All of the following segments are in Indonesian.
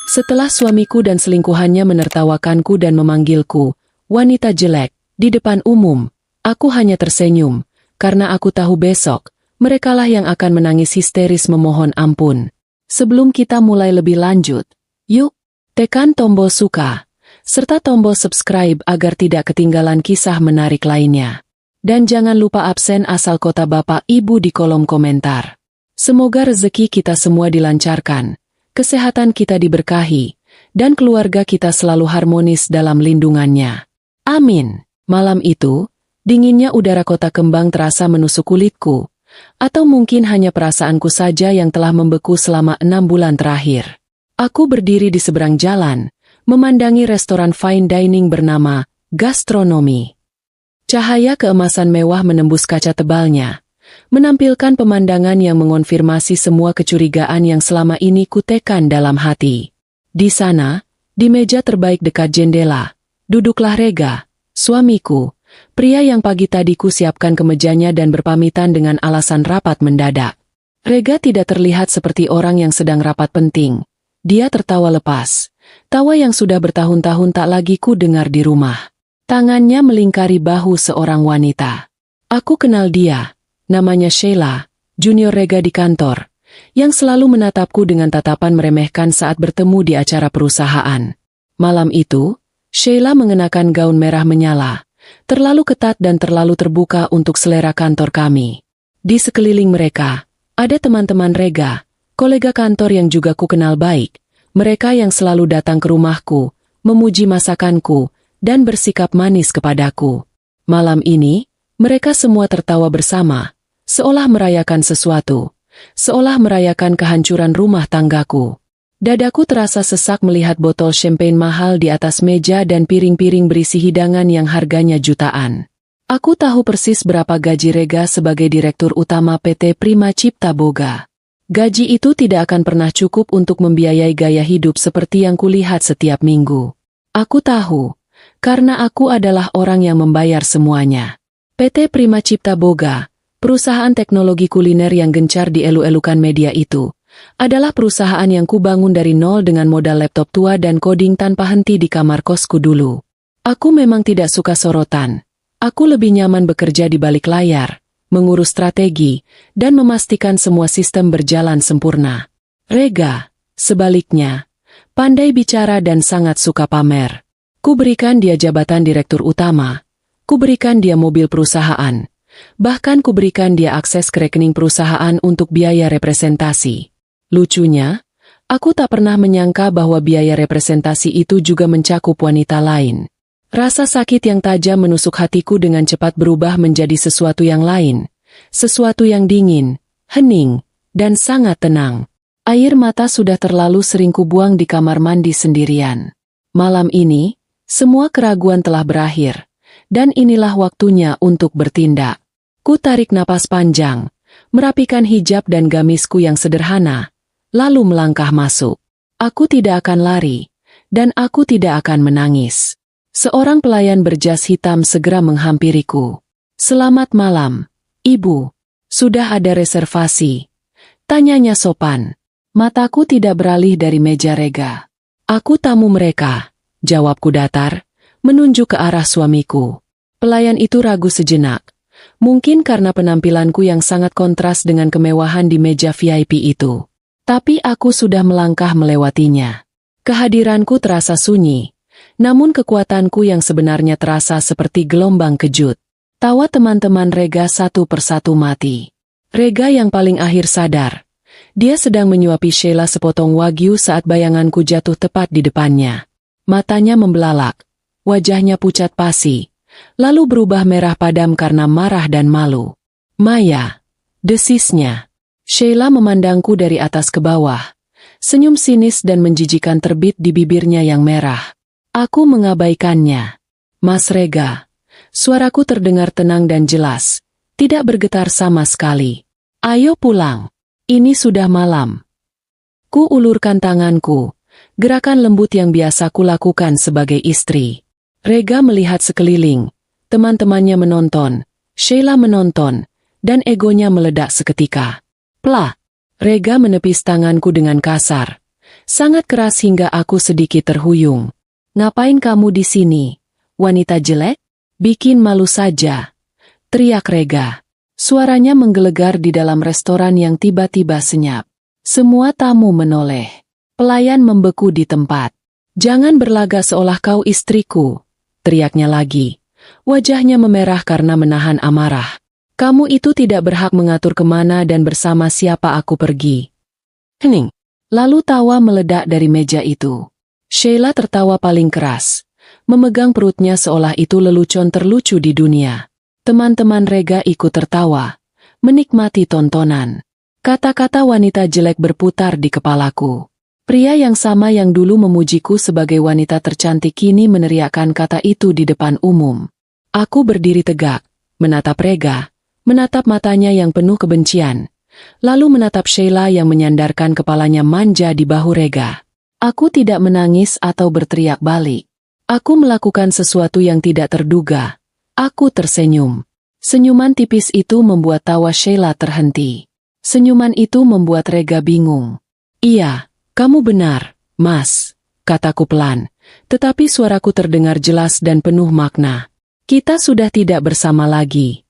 Setelah suamiku dan selingkuhannya menertawakanku dan memanggilku wanita jelek di depan umum, aku hanya tersenyum, karena aku tahu besok, merekalah yang akan menangis histeris memohon ampun. Sebelum kita mulai lebih lanjut, yuk, tekan tombol suka, serta tombol subscribe agar tidak ketinggalan kisah menarik lainnya. Dan jangan lupa absen asal kota Bapak Ibu di kolom komentar. Semoga rezeki kita semua dilancarkan, kesehatan kita diberkahi, dan keluarga kita selalu harmonis dalam lindungannya. Amin. Malam itu, dinginnya udara kota kembang terasa menusuk kulitku. Atau mungkin hanya perasaanku saja yang telah membeku selama 6 bulan terakhir. Aku berdiri di seberang jalan, memandangi restoran fine dining bernama Gastronomi. Cahaya keemasan mewah menembus kaca tebalnya, menampilkan pemandangan yang mengonfirmasi semua kecurigaan yang selama ini kutekan dalam hati. Di sana, di meja terbaik dekat jendela, duduklah Rega, suamiku. Pria yang pagi tadi ku siapkan kemejanya dan berpamitan dengan alasan rapat mendadak. Rega tidak terlihat seperti orang yang sedang rapat penting. Dia tertawa lepas. Tawa yang sudah bertahun-tahun tak lagi ku dengar di rumah. Tangannya melingkari bahu seorang wanita. Aku kenal dia. Namanya Sheila, junior Rega di kantor, yang selalu menatapku dengan tatapan meremehkan saat bertemu di acara perusahaan. Malam itu, Sheila mengenakan gaun merah menyala. Terlalu ketat dan terlalu terbuka untuk selera kantor kami. Di sekeliling mereka, ada teman-teman Rega, kolega kantor yang juga ku kenal baik. Mereka yang selalu datang ke rumahku, memuji masakanku, dan bersikap manis kepadaku. Malam ini, mereka semua tertawa bersama, seolah merayakan sesuatu, seolah merayakan kehancuran rumah tanggaku. Dadaku terasa sesak melihat botol champagne mahal di atas meja dan piring-piring berisi hidangan yang harganya jutaan. Aku tahu persis berapa gaji Rega sebagai direktur utama PT Prima Cipta Boga. Gaji itu tidak akan pernah cukup untuk membiayai gaya hidup seperti yang kulihat setiap minggu. Aku tahu, karena aku adalah orang yang membayar semuanya. PT Prima Cipta Boga, perusahaan teknologi kuliner yang gencar dielu-elukan media itu, adalah perusahaan yang kubangun dari nol dengan modal laptop tua dan coding tanpa henti di kamar kosku dulu. Aku memang tidak suka sorotan. Aku lebih nyaman bekerja di balik layar, mengurus strategi, dan memastikan semua sistem berjalan sempurna. Rega, sebaliknya, pandai bicara dan sangat suka pamer. Ku berikan dia jabatan direktur utama. Ku berikan dia mobil perusahaan. Bahkan ku berikan dia akses ke rekening perusahaan untuk biaya representasi. Lucunya, aku tak pernah menyangka bahwa biaya representasi itu juga mencakup wanita lain. Rasa sakit yang tajam menusuk hatiku dengan cepat berubah menjadi sesuatu yang lain. Sesuatu yang dingin, hening, dan sangat tenang. Air mata sudah terlalu sering kubuang di kamar mandi sendirian. Malam ini, semua keraguan telah berakhir. Dan inilah waktunya untuk bertindak. Ku tarik napas panjang, merapikan hijab dan gamisku yang sederhana. Lalu melangkah masuk. Aku tidak akan lari, dan aku tidak akan menangis. Seorang pelayan berjas hitam segera menghampiriku. "Selamat malam, Ibu. Sudah ada reservasi?" Tanyanya sopan. Mataku tidak beralih dari meja Rega. "Aku tamu mereka," jawabku datar, menunjuk ke arah suamiku. Pelayan itu ragu sejenak. Mungkin karena penampilanku yang sangat kontras dengan kemewahan di meja VIP itu. Tapi aku sudah melangkah melewatinya. Kehadiranku terasa sunyi, namun kekuatanku yang sebenarnya terasa seperti gelombang kejut. Tawa teman-teman Rega satu persatu mati. Rega yang paling akhir sadar. Dia sedang menyuapi Sheila sepotong wagyu saat bayanganku jatuh tepat di depannya. Matanya membelalak, wajahnya pucat pasi, lalu berubah merah padam karena marah dan malu. "Maya," desisnya. Sheila memandangku dari atas ke bawah. Senyum sinis dan menjijikan terbit di bibirnya yang merah. Aku mengabaikannya. "Mas Rega." Suaraku terdengar tenang dan jelas, tidak bergetar sama sekali. "Ayo pulang. Ini sudah malam." Ku ulurkan tanganku, gerakan lembut yang biasa kulakukan sebagai istri. Rega melihat sekeliling, teman-temannya menonton, Sheila menonton, dan egonya meledak seketika. Plak! Rega menepis tanganku dengan kasar. Sangat keras hingga aku sedikit terhuyung. "Ngapain kamu di sini, wanita jelek? Bikin malu saja," teriak Rega. Suaranya menggelegar di dalam restoran yang tiba-tiba senyap. Semua tamu menoleh. Pelayan membeku di tempat. "Jangan berlagak seolah kau istriku," teriaknya lagi. Wajahnya memerah karena menahan amarah. "Kamu itu tidak berhak mengatur kemana dan bersama siapa aku pergi." Hening. Lalu tawa meledak dari meja itu. Sheila tertawa paling keras, memegang perutnya seolah itu lelucon terlucu di dunia. Teman-teman Rega ikut tertawa, menikmati tontonan. Kata-kata wanita jelek berputar di kepalaku. Pria yang sama yang dulu memujiku sebagai wanita tercantik kini meneriakkan kata itu di depan umum. Aku berdiri tegak, menatap Rega, menatap matanya yang penuh kebencian, lalu menatap Sheila yang menyandarkan kepalanya manja di bahu Rega. Aku tidak menangis atau berteriak balik. Aku melakukan sesuatu yang tidak terduga. Aku tersenyum. Senyuman tipis itu membuat tawa Sheila terhenti. Senyuman itu membuat Rega bingung. "Iya, kamu benar, Mas," kataku pelan, tetapi suaraku terdengar jelas dan penuh makna. "Kita sudah tidak bersama lagi."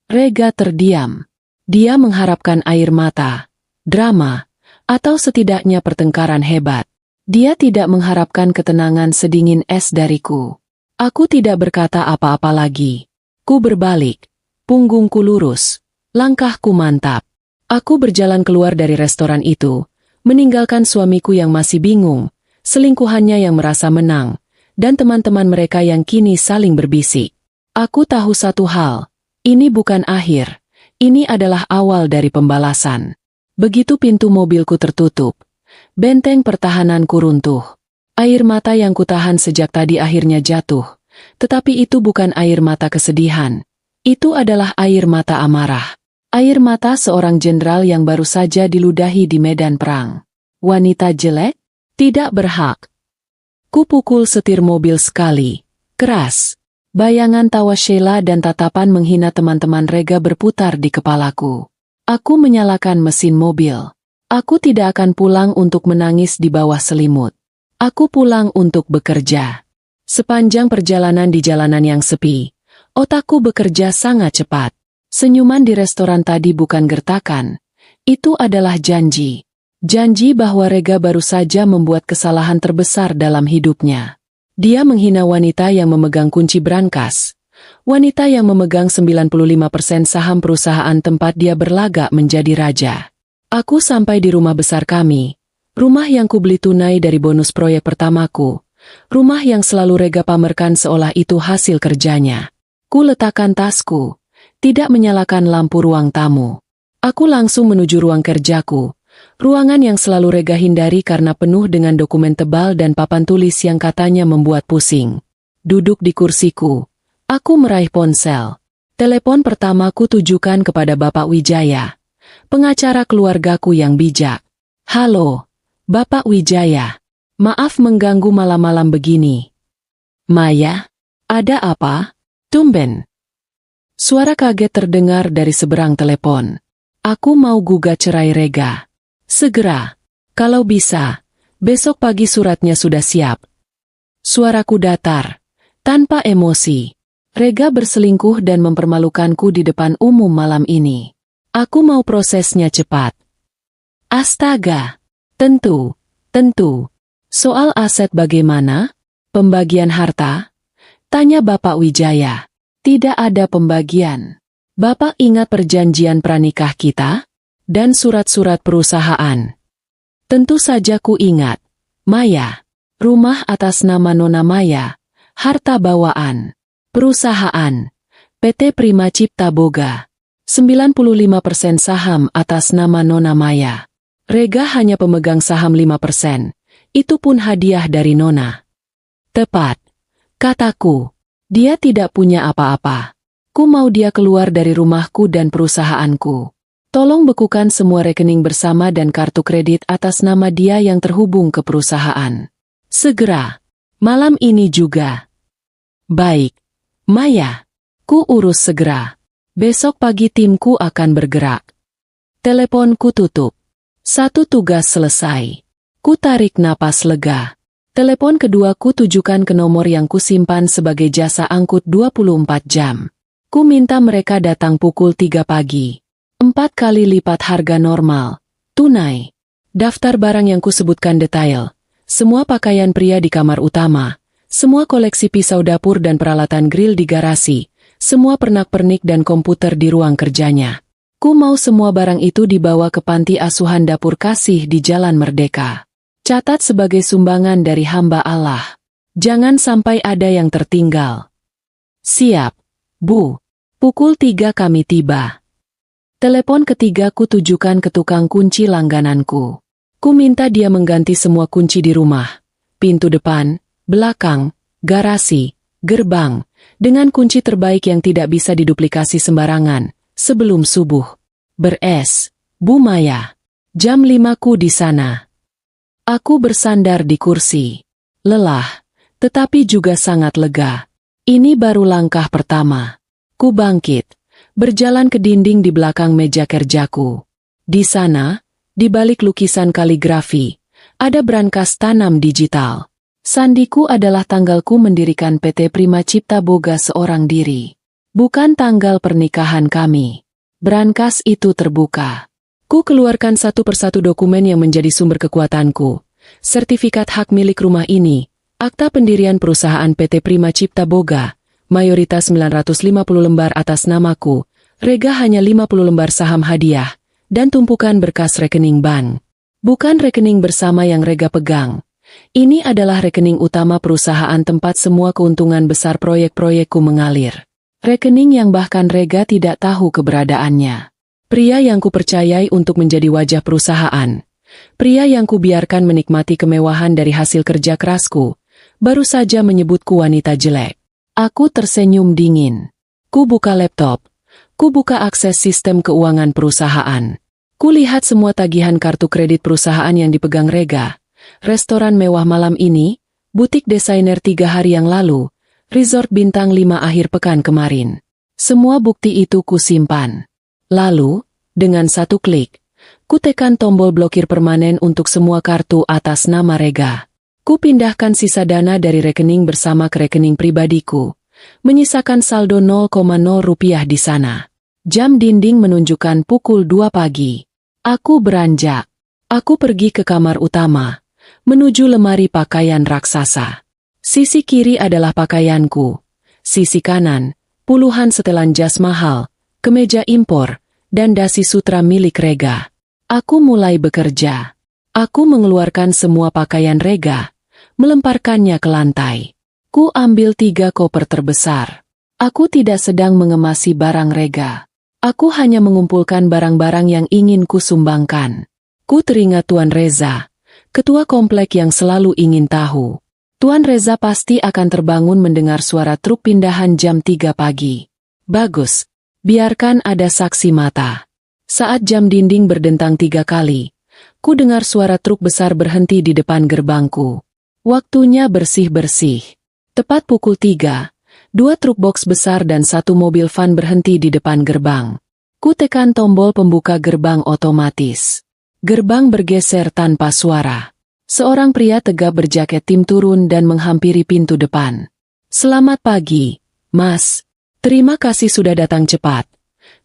Rega terdiam. Dia mengharapkan air mata, drama, atau setidaknya pertengkaran hebat. Dia tidak mengharapkan ketenangan sedingin es dariku. Aku tidak berkata apa-apa lagi. Ku berbalik, punggungku lurus, langkahku mantap. Aku berjalan keluar dari restoran itu, meninggalkan suamiku yang masih bingung, selingkuhannya yang merasa menang, dan teman-teman mereka yang kini saling berbisik. Aku tahu satu hal, ini bukan akhir, ini adalah awal dari pembalasan. Begitu pintu mobilku tertutup, benteng pertahananku runtuh. Air mata yang kutahan sejak tadi akhirnya jatuh, tetapi itu bukan air mata kesedihan. Itu adalah air mata amarah. Air mata seorang jenderal yang baru saja diludahi di medan perang. Wanita jelek? Tidak berhak. Ku pukul setir mobil sekali. Keras. Bayangan tawa Sheila dan tatapan menghina teman-teman Rega berputar di kepalaku. Aku menyalakan mesin mobil. Aku tidak akan pulang untuk menangis di bawah selimut. Aku pulang untuk bekerja. Sepanjang perjalanan di jalanan yang sepi, otakku bekerja sangat cepat. Senyuman di restoran tadi bukan gertakan. Itu adalah janji. Janji bahwa Rega baru saja membuat kesalahan terbesar dalam hidupnya. Dia menghina wanita yang memegang kunci brankas. Wanita yang memegang 95% saham perusahaan tempat dia berlagak menjadi raja. Aku sampai di rumah besar kami. Rumah yang kubeli tunai dari bonus proyek pertamaku. Rumah yang selalu Rega pamerkan seolah itu hasil kerjanya. Ku letakkan tasku. Tidak menyalakan lampu ruang tamu. Aku langsung menuju ruang kerjaku. Ruangan yang selalu Rega hindari karena penuh dengan dokumen tebal dan papan tulis yang katanya membuat pusing. Duduk di kursiku. Aku meraih ponsel. Telepon pertamaku tujukan kepada Bapak Wijaya, pengacara keluargaku yang bijak. "Halo, Bapak Wijaya. Maaf mengganggu malam-malam begini." "Maya, ada apa? Tumben." Suara kaget terdengar dari seberang telepon. "Aku mau gugat cerai Rega. Segera. Kalau bisa, besok pagi suratnya sudah siap." Suaraku datar, tanpa emosi. Rega berselingkuh dan mempermalukanku di depan umum malam ini. Aku mau prosesnya cepat. Astaga. Tentu. Soal aset bagaimana? Pembagian harta? Tanya Bapak Wijaya. Tidak ada pembagian. Bapak ingat perjanjian pranikah kita? Dan surat-surat perusahaan? Tentu saja ku ingat. Maya. Rumah atas nama Nona Maya. Harta bawaan. Perusahaan. PT Prima Cipta Boga. 95% saham atas nama Nona Maya. Rega hanya pemegang saham 5%. Itu pun hadiah dari Nona. Tepat. Kataku. Dia tidak punya apa-apa. Ku mau dia keluar dari rumahku dan perusahaanku. Tolong bekukan semua rekening bersama dan kartu kredit atas nama dia yang terhubung ke perusahaan. Segera. Malam ini juga. Baik. Maya. Ku urus segera. Besok pagi timku akan bergerak. Teleponku tutup. Satu tugas selesai. Ku tarik napas lega. Telepon kedua ku tujukan ke nomor yang ku simpan sebagai jasa angkut 24 jam. Ku minta mereka datang pukul 3 pagi. 4 kali lipat harga normal. Tunai. Daftar barang yang ku sebutkan detail. Semua pakaian pria di kamar utama. Semua koleksi pisau dapur dan peralatan grill di garasi. Semua pernak-pernik dan komputer di ruang kerjanya. Ku mau semua barang itu dibawa ke panti asuhan Dapur Kasih di Jalan Merdeka. Catat sebagai sumbangan dari hamba Allah. Jangan sampai ada yang tertinggal. Siap, Bu. Pukul 3 kami tiba. Telepon ketiga ku tujukan ke tukang kunci langgananku. Ku minta dia mengganti semua kunci di rumah. Pintu depan, belakang, garasi, gerbang, dengan kunci terbaik yang tidak bisa diduplikasi sembarangan, sebelum subuh. Beres, Bu Maya. Jam 5 ku di sana. Aku bersandar di kursi. Lelah, tetapi juga sangat lega. Ini baru langkah pertama. Ku bangkit, berjalan ke dinding di belakang meja kerjaku. Di sana, di balik lukisan kaligrafi, ada brankas tanam digital. Sandiku adalah tanggalku mendirikan PT Prima Cipta Boga seorang diri. Bukan tanggal pernikahan kami. Brankas itu terbuka. Ku keluarkan satu persatu dokumen yang menjadi sumber kekuatanku. Sertifikat hak milik rumah ini, akta pendirian perusahaan PT Prima Cipta Boga, mayoritas 950 lembar atas namaku, rega hanya 50 lembar saham hadiah, dan tumpukan berkas rekening bank. Bukan rekening bersama yang rega pegang. Ini adalah rekening utama perusahaan tempat semua keuntungan besar proyek-proyekku mengalir. Rekening yang bahkan rega tidak tahu keberadaannya. Pria yang kupercayai untuk menjadi wajah perusahaan. Pria yang kubiarkan menikmati kemewahan dari hasil kerja kerasku, baru saja menyebutku wanita jelek. Aku tersenyum dingin. Ku buka laptop. Ku buka akses sistem keuangan perusahaan. Ku lihat semua tagihan kartu kredit perusahaan yang dipegang rega. Restoran mewah malam ini, butik desainer 3 hari yang lalu, resort bintang 5 akhir pekan kemarin. Semua bukti itu ku simpan. Lalu, dengan satu klik, ku tekan tombol blokir permanen untuk semua kartu atas nama rega. Ku pindahkan sisa dana dari rekening bersama ke rekening pribadiku, menyisakan saldo 0,0 rupiah di sana. Jam dinding menunjukkan pukul 2 pagi. Aku beranjak. Aku pergi ke kamar utama, menuju lemari pakaian raksasa. Sisi kiri adalah pakaianku. Sisi kanan, puluhan setelan jas mahal, kemeja impor, dan dasi sutra milik rega. Aku mulai bekerja. Aku mengeluarkan semua pakaian rega, melemparkannya ke lantai. Ku ambil 3 koper terbesar. Aku tidak sedang mengemasi barang rega. Aku hanya mengumpulkan barang-barang yang ingin ku sumbangkan. Ku teringat Tuan Reza, ketua komplek yang selalu ingin tahu. Tuan Reza pasti akan terbangun mendengar suara truk pindahan jam 3 pagi. Bagus, biarkan ada saksi mata. Saat jam dinding berdentang 3 kali, ku dengar suara truk besar berhenti di depan gerbangku. Waktunya bersih-bersih. Tepat pukul 3, 2 truk box besar dan 1 mobil van berhenti di depan gerbang. Ku tekan tombol pembuka gerbang otomatis. Gerbang bergeser tanpa suara. Seorang pria tegap berjaket tim turun dan menghampiri pintu depan. "Selamat pagi, Mas. Terima kasih sudah datang cepat,"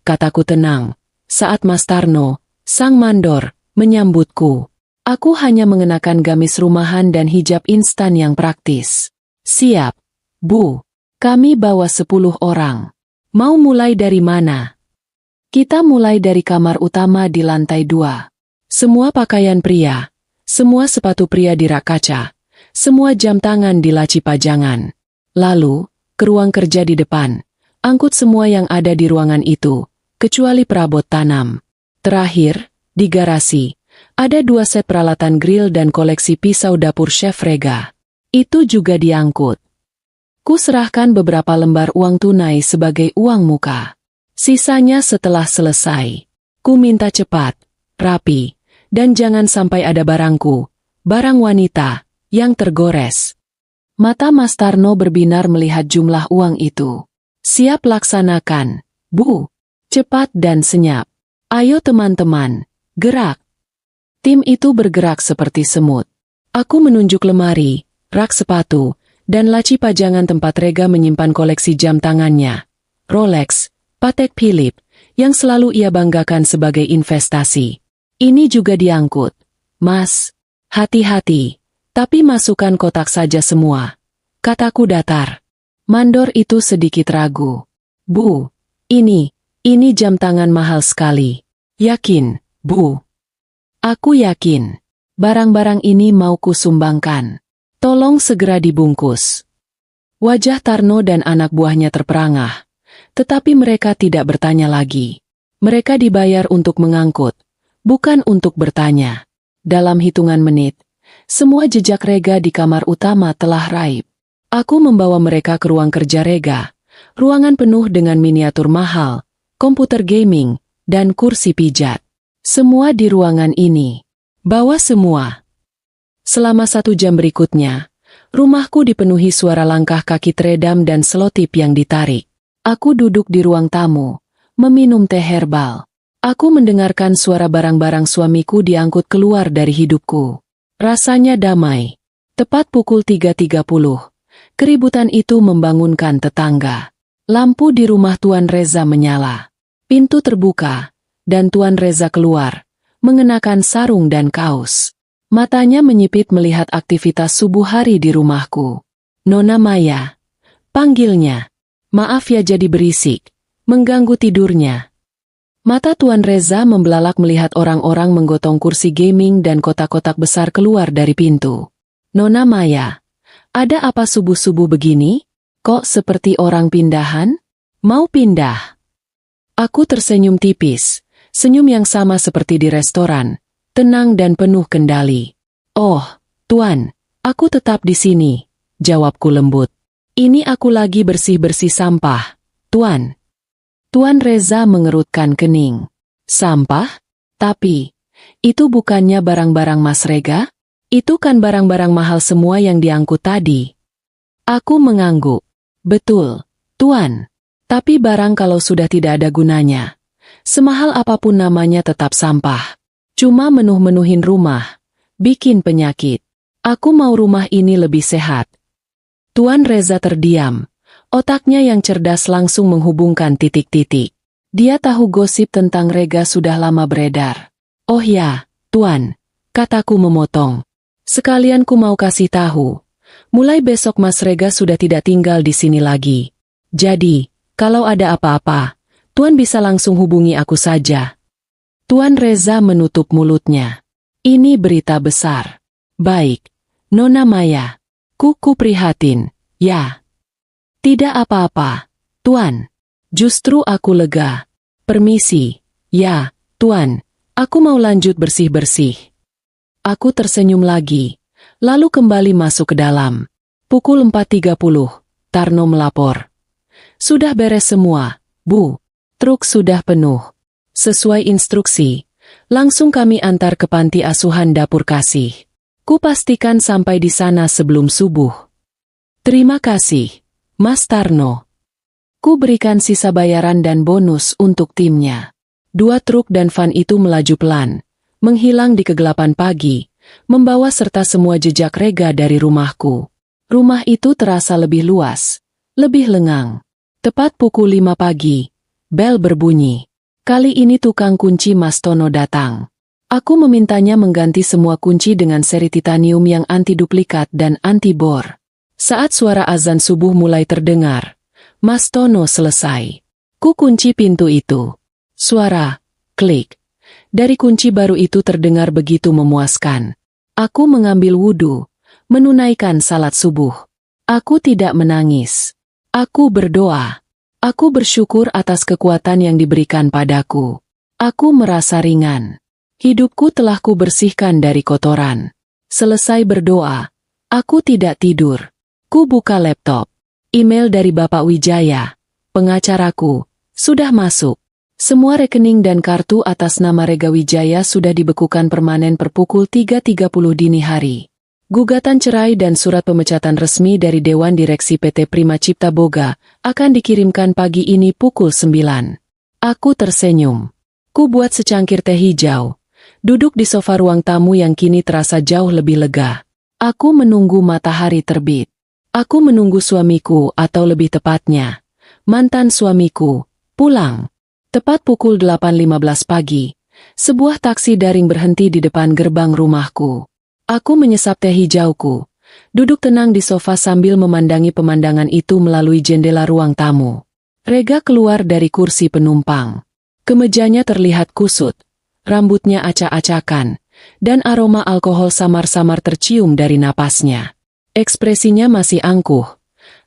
kataku tenang, saat Mas Tarno, sang mandor, menyambutku. Aku hanya mengenakan gamis rumahan dan hijab instan yang praktis. "Siap, Bu. Kami bawa 10 orang. Mau mulai dari mana?" "Kita mulai dari kamar utama di lantai 2. Semua pakaian pria, semua sepatu pria di rak kaca, semua jam tangan di laci pajangan. Lalu, ke ruang kerja di depan, angkut semua yang ada di ruangan itu, kecuali perabot tanam. Terakhir, di garasi, ada 2 set peralatan grill dan koleksi pisau dapur chef rega. Itu juga diangkut. Ku serahkan beberapa lembar uang tunai sebagai uang muka. Sisanya setelah selesai. Ku minta cepat, rapi, dan jangan sampai ada barangku, barang wanita, yang tergores. Mata Mas Tarno berbinar melihat jumlah uang itu. "Siap laksanakan, Bu. Cepat dan senyap. Ayo teman-teman, gerak." Tim itu bergerak seperti semut. Aku menunjuk lemari, rak sepatu, dan laci pajangan tempat Rega menyimpan koleksi jam tangannya. Rolex, Patek Philippe, yang selalu ia banggakan sebagai investasi. Ini juga diangkut. Mas, hati-hati, tapi masukkan kotak saja semua. Kataku datar. Mandor itu sedikit ragu. Bu, ini jam tangan mahal sekali. Yakin, Bu? Aku yakin. Barang-barang ini mau kusumbangkan. Tolong segera dibungkus. Wajah Tarno dan anak buahnya terperangah. Tetapi mereka tidak bertanya lagi. Mereka dibayar untuk mengangkut, bukan untuk bertanya. Dalam hitungan menit, semua jejak Rega di kamar utama telah raib. Aku membawa mereka ke ruang kerja Rega. Ruangan penuh dengan miniatur mahal, komputer gaming, dan kursi pijat. Semua di ruangan ini. Bawa semua. Selama 1 jam berikutnya, rumahku dipenuhi suara langkah kaki teredam dan selotip yang ditarik. Aku duduk di ruang tamu, meminum teh herbal. Aku mendengarkan suara barang-barang suamiku diangkut keluar dari hidupku. Rasanya damai. Tepat pukul 3.30, keributan itu membangunkan tetangga. Lampu di rumah Tuan Reza menyala. Pintu terbuka, dan Tuan Reza keluar, mengenakan sarung dan kaos. Matanya menyipit melihat aktivitas subuh hari di rumahku. Nona Maya, panggilnya. Maaf ya jadi berisik, mengganggu tidurnya. Mata Tuan Reza membelalak melihat orang-orang menggotong kursi gaming dan kotak-kotak besar keluar dari pintu. Nona Maya, ada apa subuh-subuh begini? Kok seperti orang pindahan? Mau pindah? Aku tersenyum tipis, senyum yang sama seperti di restoran, tenang dan penuh kendali. Oh, Tuan, aku tetap di sini, jawabku lembut. Ini aku lagi bersih-bersih sampah, Tuan. Tuan Reza mengerutkan kening. Sampah? Tapi, itu bukannya barang-barang Mas Rega? Itu kan barang-barang mahal semua yang diangkut tadi. Aku mengangguk. Betul, Tuan. Tapi barang kalau sudah tidak ada gunanya, semahal apapun namanya tetap sampah. Cuma menuh-menuhin rumah, bikin penyakit. Aku mau rumah ini lebih sehat. Tuan Reza terdiam. Otaknya yang cerdas langsung menghubungkan titik-titik. Dia tahu gosip tentang Rega sudah lama beredar. Oh ya, Tuan, kataku memotong. Sekalian ku mau kasih tahu. Mulai besok Mas Rega sudah tidak tinggal di sini lagi. Jadi, kalau ada apa-apa, Tuan bisa langsung hubungi aku saja. Tuan Reza menutup mulutnya. Ini berita besar. Baik, Nona Maya. Ku prihatin, ya. Tidak apa-apa, Tuan. Justru aku lega. Permisi, ya, Tuan. Aku mau lanjut bersih-bersih. Aku tersenyum lagi, lalu kembali masuk ke dalam. Pukul 4.30, Tarno melapor. Sudah beres semua, Bu. Truk sudah penuh. Sesuai instruksi, langsung kami antar ke panti asuhan Dapur Kasih. Ku pastikan sampai di sana sebelum subuh. Terima kasih, Mas Tarno. Ku berikan sisa bayaran dan bonus untuk timnya. 2 truk dan van itu melaju pelan, menghilang di kegelapan pagi, membawa serta semua jejak Rega dari rumahku. Rumah itu terasa lebih luas, lebih lengang. Tepat pukul 5 pagi, bel berbunyi. Kali ini tukang kunci Mas Tono datang. Aku memintanya mengganti semua kunci dengan seri titanium yang anti duplikat dan anti bor. Saat suara azan subuh mulai terdengar, Mas Tono selesai. Ku kunci pintu itu. Suara, klik. Dari kunci baru itu terdengar begitu memuaskan. Aku mengambil wudhu, menunaikan salat subuh. Aku tidak menangis. Aku berdoa. Aku bersyukur atas kekuatan yang diberikan padaku. Aku merasa ringan. Hidupku telah kubersihkan dari kotoran. Selesai berdoa, aku tidak tidur. Ku buka laptop. Email dari Bapak Wijaya, pengacaraku, sudah masuk. Semua rekening dan kartu atas nama Rega Wijaya sudah dibekukan permanen per pukul 3.30 dini hari. Gugatan cerai dan surat pemecatan resmi dari Dewan Direksi PT Prima Cipta Boga akan dikirimkan pagi ini pukul 9. Aku tersenyum. Ku buat secangkir teh hijau. Duduk di sofa ruang tamu yang kini terasa jauh lebih lega. Aku menunggu matahari terbit. Aku menunggu suamiku, atau lebih tepatnya, mantan suamiku, pulang. Tepat pukul 8.15 pagi, sebuah taksi daring berhenti di depan gerbang rumahku. Aku menyesap teh hijauku, duduk tenang di sofa sambil memandangi pemandangan itu melalui jendela ruang tamu. Rega keluar dari kursi penumpang. Kemejanya terlihat kusut, rambutnya acak-acakan, dan aroma alkohol samar-samar tercium dari napasnya. Ekspresinya masih angkuh,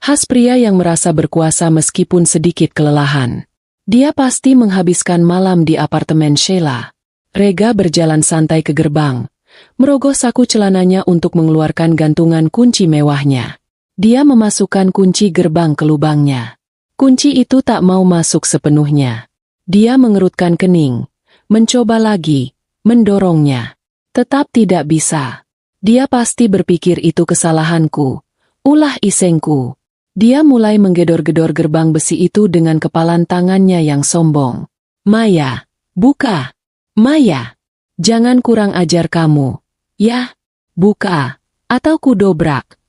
khas pria yang merasa berkuasa meskipun sedikit kelelahan. Dia pasti menghabiskan malam di apartemen Sheila. Rega berjalan santai ke gerbang, merogoh saku celananya untuk mengeluarkan gantungan kunci mewahnya. Dia memasukkan kunci gerbang ke lubangnya. Kunci itu tak mau masuk sepenuhnya. Dia mengerutkan kening, mencoba lagi, mendorongnya. Tetap tidak bisa. Dia pasti berpikir itu kesalahanku, ulah isengku. Dia mulai menggedor-gedor gerbang besi itu dengan kepalan tangannya yang sombong. Maya, buka. Maya, jangan kurang ajar kamu. Ya, buka, atau kudobrak.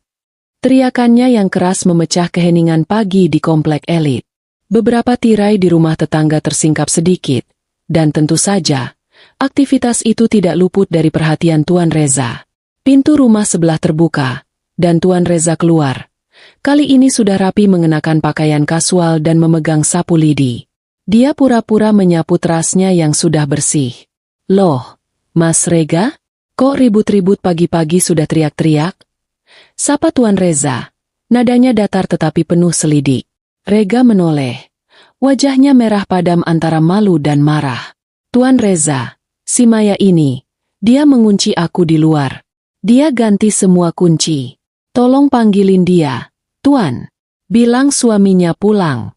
Teriakannya yang keras memecah keheningan pagi di komplek elit. Beberapa tirai di rumah tetangga tersingkap sedikit, dan tentu saja, aktivitas itu tidak luput dari perhatian Tuan Reza. Pintu rumah sebelah terbuka, dan Tuan Reza keluar. Kali ini sudah rapi mengenakan pakaian kasual dan memegang sapu lidi. Dia pura-pura menyapu terasnya yang sudah bersih. Loh, Mas Rega? Kok ribut-ribut pagi-pagi sudah teriak-teriak? Sapa Tuan Reza. Nadanya datar tetapi penuh selidik. Rega menoleh. Wajahnya merah padam antara malu dan marah. Tuan Reza, si Maya ini, dia mengunci aku di luar. Dia ganti semua kunci. Tolong panggilin dia, Tuan. Bilang suaminya pulang.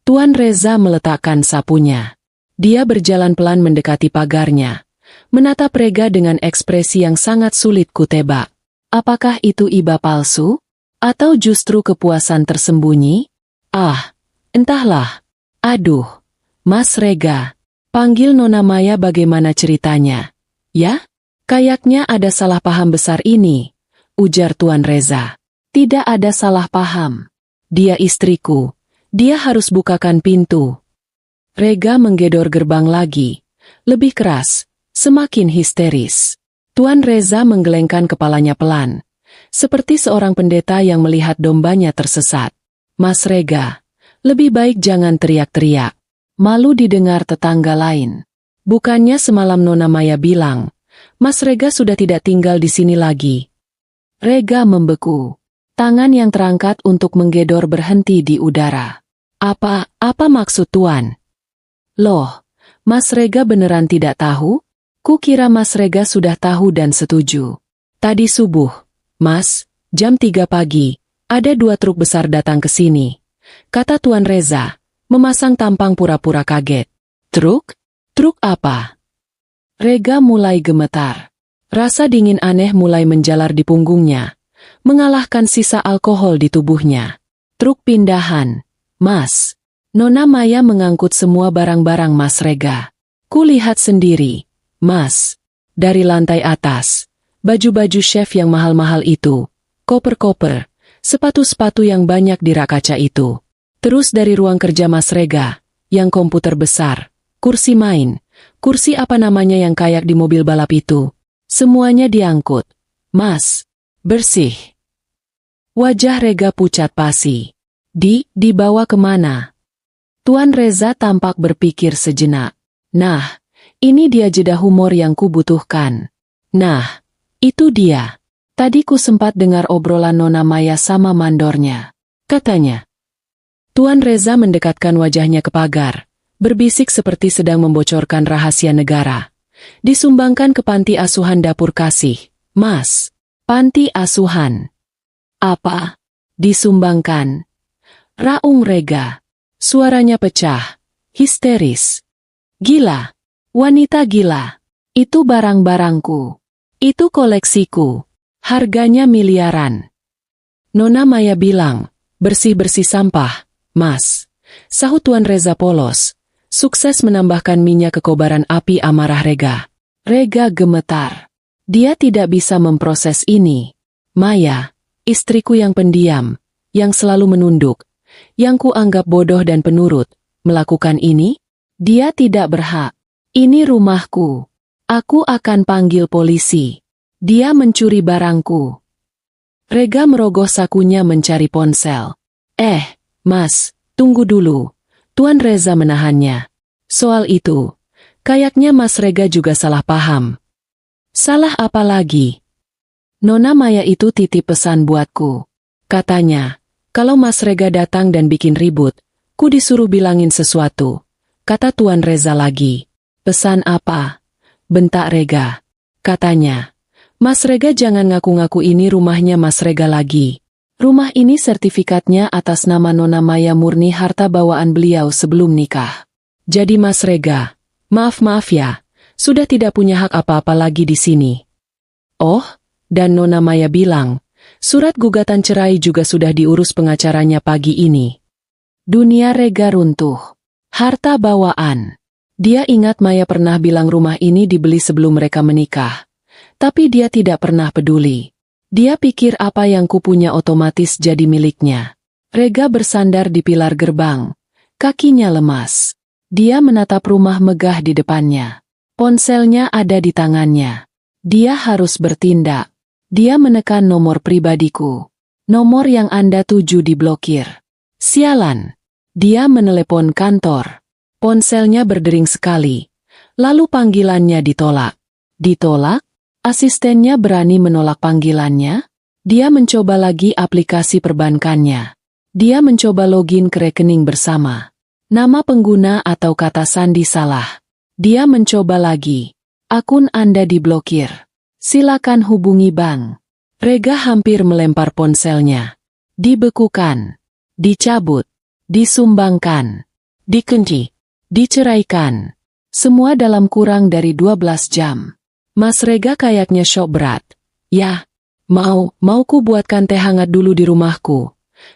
Tuan Reza meletakkan sapunya. Dia berjalan pelan mendekati pagarnya, menatap Rega dengan ekspresi yang sangat sulit kutebak. Apakah itu iba palsu? Atau justru kepuasan tersembunyi? Ah, entahlah. Aduh, Mas Rega, panggil Nona Maya bagaimana ceritanya? Ya? Kayaknya ada salah paham besar ini, ujar Tuan Reza. Tidak ada salah paham. Dia istriku. Dia harus bukakan pintu. Rega menggedor gerbang lagi. Lebih keras, semakin histeris. Tuan Reza menggelengkan kepalanya pelan, seperti seorang pendeta yang melihat dombanya tersesat. Mas Rega, lebih baik jangan teriak-teriak. Malu didengar tetangga lain. Bukannya semalam Nona Maya bilang, Mas Rega sudah tidak tinggal di sini lagi. Rega membeku. Tangan yang terangkat untuk menggedor berhenti di udara. Apa maksud Tuan? Loh, Mas Rega beneran tidak tahu? Kukira Mas Rega sudah tahu dan setuju. Tadi subuh, Mas, jam 3 pagi, ada 2 truk besar datang ke sini. Kata Tuan Reza, memasang tampang pura-pura kaget. Truk? Truk apa? Rega mulai gemetar. Rasa dingin aneh mulai menjalar di punggungnya, mengalahkan sisa alkohol di tubuhnya. Truk pindahan, Mas. Nona Maya mengangkut semua barang-barang Mas Rega. Kulihat sendiri, Mas. Dari lantai atas, baju-baju chef yang mahal-mahal itu, koper-koper, sepatu-sepatu yang banyak di rak kaca itu. Terus dari ruang kerja Mas Rega, yang komputer besar, kursi main, kursi apa namanya yang kayak di mobil balap itu. Semuanya diangkut. Mas, bersih. Wajah Rega pucat pasi. Dibawa kemana? Tuan Reza tampak berpikir sejenak. Nah, ini dia jeda humor yang kubutuhkan. Nah, itu dia. Tadi ku sempat dengar obrolan Nona Maya sama mandornya. Katanya. Tuan Reza mendekatkan wajahnya ke pagar, berbisik seperti sedang membocorkan rahasia negara. Disumbangkan ke panti asuhan Dapur Kasih. Mas, panti asuhan. Apa? Disumbangkan. Raung Rega. Suaranya pecah, histeris. Gila, wanita gila. Itu barang-barangku. Itu koleksiku. Harganya miliaran. Nona Maya bilang, bersih-bersih sampah, Mas. Sahut Tuan Reza polos. Sukses menambahkan minyak ke kobaran api amarah Rega. Rega gemetar. Dia tidak bisa memproses ini. Maya, istriku yang pendiam, yang selalu menunduk, yang kuanggap bodoh dan penurut, melakukan ini? Dia tidak berhak. Ini rumahku. Aku akan panggil polisi. Dia mencuri barangku. Rega merogoh sakunya mencari ponsel. Mas, tunggu dulu. Tuan Reza menahannya. Soal itu, kayaknya Mas Rega juga salah paham. Salah apa lagi? Nona Maya itu titip pesan buatku. Katanya, kalau Mas Rega datang dan bikin ribut, ku disuruh bilangin sesuatu. Kata Tuan Reza lagi. Pesan apa? Bentak Rega. Katanya, Mas Rega jangan ngaku-ngaku ini rumahnya Mas Rega lagi. Rumah ini sertifikatnya atas nama Nona Maya murni harta bawaan beliau sebelum nikah. Jadi Mas Rega, maaf ya, sudah tidak punya hak apa-apa lagi di sini. Oh, dan Nona Maya bilang, surat gugatan cerai juga sudah diurus pengacaranya pagi ini. Dunia Rega runtuh. Harta bawaan. Dia ingat Maya pernah bilang rumah ini dibeli sebelum mereka menikah. Tapi dia tidak pernah peduli. Dia pikir apa yang kupunya otomatis jadi miliknya. Rega bersandar di pilar gerbang. Kakinya lemas. Dia menatap rumah megah di depannya. Ponselnya ada di tangannya. Dia harus bertindak. Dia menekan nomor pribadiku. Nomor yang Anda tuju diblokir. Sialan. Dia menelepon kantor. Ponselnya berdering sekali. Lalu panggilannya ditolak. Ditolak? Asistennya berani menolak panggilannya? Dia mencoba lagi aplikasi perbankannya. Dia mencoba login ke rekening bersama. Nama pengguna atau kata sandi salah. Dia mencoba lagi. Akun Anda diblokir. Silakan hubungi bank. Rega hampir melempar ponselnya. Dibekukan. Dicabut. Disumbangkan. Dikunci. Diceraikan. Semua dalam kurang dari 12 jam. Mas Rega kayaknya syok berat. Ya, mau ku buatkan teh hangat dulu di rumahku.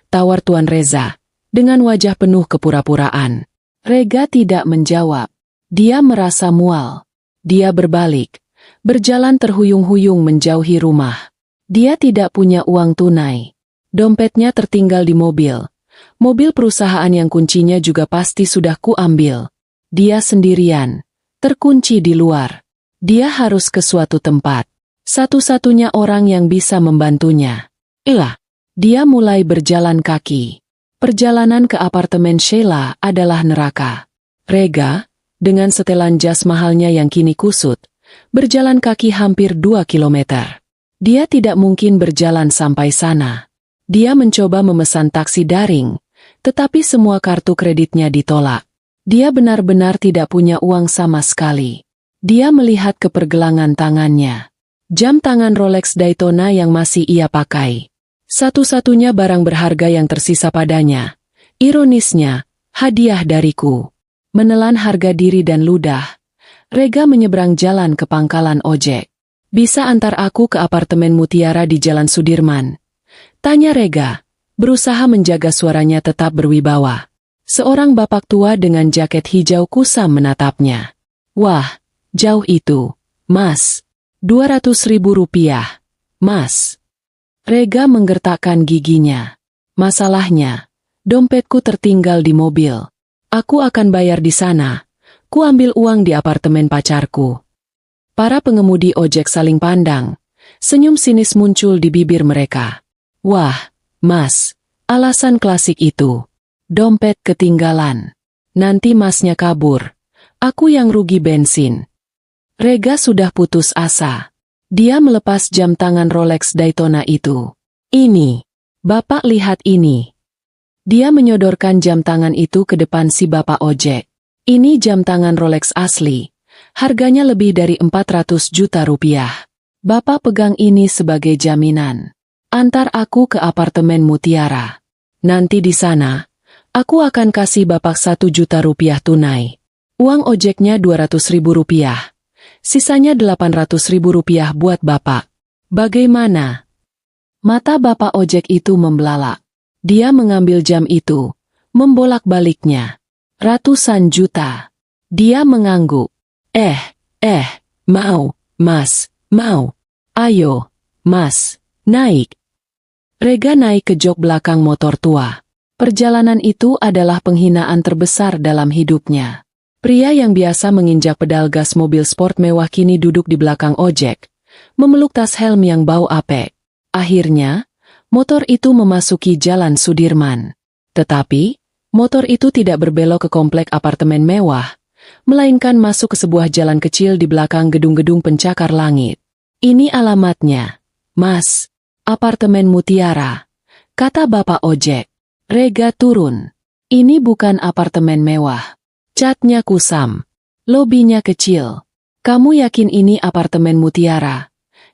Tawar Tuan Reza, dengan wajah penuh kepura-puraan. Rega tidak menjawab. Dia merasa mual. Dia berbalik. Berjalan terhuyung-huyung menjauhi rumah. Dia tidak punya uang tunai. Dompetnya tertinggal di mobil. Mobil perusahaan yang kuncinya juga pasti sudah kuambil. Dia sendirian. Terkunci di luar. Dia harus ke suatu tempat. Satu-satunya orang yang bisa membantunya. Dia mulai berjalan kaki. Perjalanan ke apartemen Sheila adalah neraka. Rega, dengan setelan jas mahalnya yang kini kusut, berjalan kaki hampir 2 kilometer. Dia tidak mungkin berjalan sampai sana. Dia mencoba memesan taksi daring, tetapi semua kartu kreditnya ditolak. Dia benar-benar tidak punya uang sama sekali. Dia melihat ke pergelangan tangannya. Jam tangan Rolex Daytona yang masih ia pakai. Satu-satunya barang berharga yang tersisa padanya. Ironisnya, hadiah dariku. Menelan harga diri dan ludah. Rega menyeberang jalan ke pangkalan ojek. Bisa antar aku ke apartemen Mutiara di Jalan Sudirman? Tanya Rega, berusaha menjaga suaranya tetap berwibawa. Seorang bapak tua dengan jaket hijau kusam menatapnya. Wah, jauh itu, Mas. 200.000 rupiah, Mas. Rega menggertakkan giginya. Masalahnya, dompetku tertinggal di mobil. Aku akan bayar di sana. Ku ambil uang di apartemen pacarku. Para pengemudi ojek saling pandang. Senyum sinis muncul di bibir mereka. Wah, Mas, alasan klasik itu. Dompet ketinggalan. Nanti Masnya kabur. Aku yang rugi bensin. Rega sudah putus asa. Dia melepas jam tangan Rolex Daytona itu. Ini. Bapak lihat ini. Dia menyodorkan jam tangan itu ke depan si bapak ojek. Ini jam tangan Rolex asli. Harganya lebih dari 400 juta rupiah. Bapak pegang ini sebagai jaminan. Antar aku ke apartemen Mutiara. Nanti di sana, aku akan kasih Bapak 1 juta rupiah tunai. Uang ojeknya 200.000 rupiah. Sisanya 800.000 rupiah buat Bapak. Bagaimana? Mata Bapak ojek itu membelalak. Dia mengambil jam itu, membolak-baliknya. Ratusan juta. Dia mengangguk. Mau, Mas, mau. Ayo, Mas, Naik. Rega naik ke jok belakang motor tua. Perjalanan itu adalah penghinaan terbesar dalam hidupnya. Pria yang biasa menginjak pedal gas mobil sport mewah kini duduk di belakang ojek, memeluk tas helm yang bau apek. Akhirnya, motor itu memasuki Jalan Sudirman. Tetapi, motor itu tidak berbelok ke komplek apartemen mewah, melainkan masuk ke sebuah jalan kecil di belakang gedung-gedung pencakar langit. Ini alamatnya, Mas. Apartemen Mutiara, kata bapak ojek. Rega turun. Ini bukan apartemen mewah. Catnya kusam. Lobinya kecil. Kamu yakin ini apartemen Mutiara?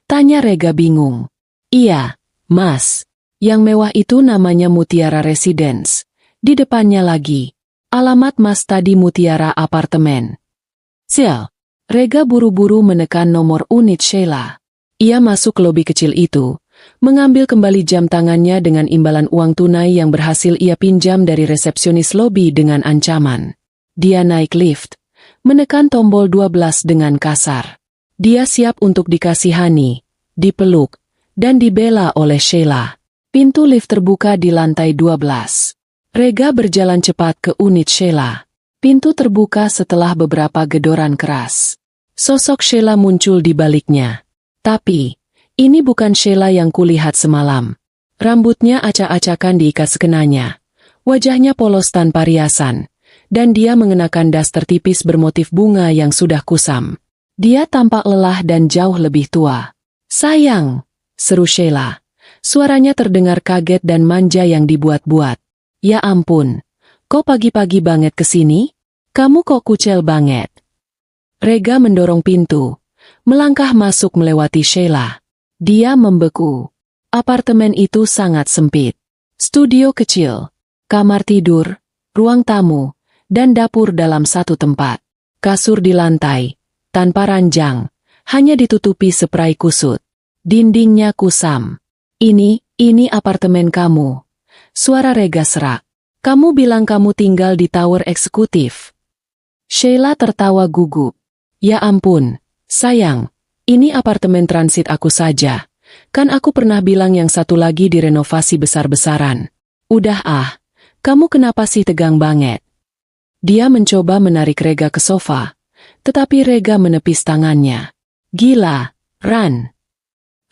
Tanya Rega bingung. Iya, Mas. Yang mewah itu namanya Mutiara Residence. Di depannya lagi. Alamat Mas tadi Mutiara Apartemen. Sial. Rega buru-buru menekan nomor unit Sheila. Ia masuk ke lobi kecil itu, mengambil kembali jam tangannya dengan imbalan uang tunai yang berhasil ia pinjam dari resepsionis lobi dengan ancaman. Dia naik lift, menekan tombol 12 dengan kasar. Dia siap untuk dikasihani, dipeluk, dan dibela oleh Sheila. Pintu lift terbuka di lantai 12. Rega berjalan cepat ke unit Sheila. Pintu terbuka setelah beberapa gedoran keras. Sosok Sheila muncul di baliknya. Tapi, ini bukan Sheila yang kulihat semalam. Rambutnya acak-acakan diikat sekenanya. Wajahnya polos tanpa riasan. Dan dia mengenakan daster tipis bermotif bunga yang sudah kusam. Dia tampak lelah dan jauh lebih tua. Sayang, seru Sheila. Suaranya terdengar kaget dan manja yang dibuat-buat. Ya ampun, kok pagi-pagi banget kesini? Kamu kok kucel banget? Rega mendorong pintu. Melangkah masuk melewati Sheila. Dia membeku. Apartemen itu sangat sempit. Studio kecil, kamar tidur, ruang tamu, dan dapur dalam satu tempat. Kasur di lantai, tanpa ranjang, hanya ditutupi spray kusut. Dindingnya kusam. Ini apartemen kamu. Suara Rega serak. Kamu bilang kamu tinggal di tower eksekutif. Sheila tertawa gugup. Ya ampun, sayang. Ini apartemen transit aku saja. Kan aku pernah bilang yang satu lagi direnovasi besar-besaran. Udah kamu kenapa sih tegang banget? Dia mencoba menarik Rega ke sofa, tetapi Rega menepis tangannya. Gila, Ran.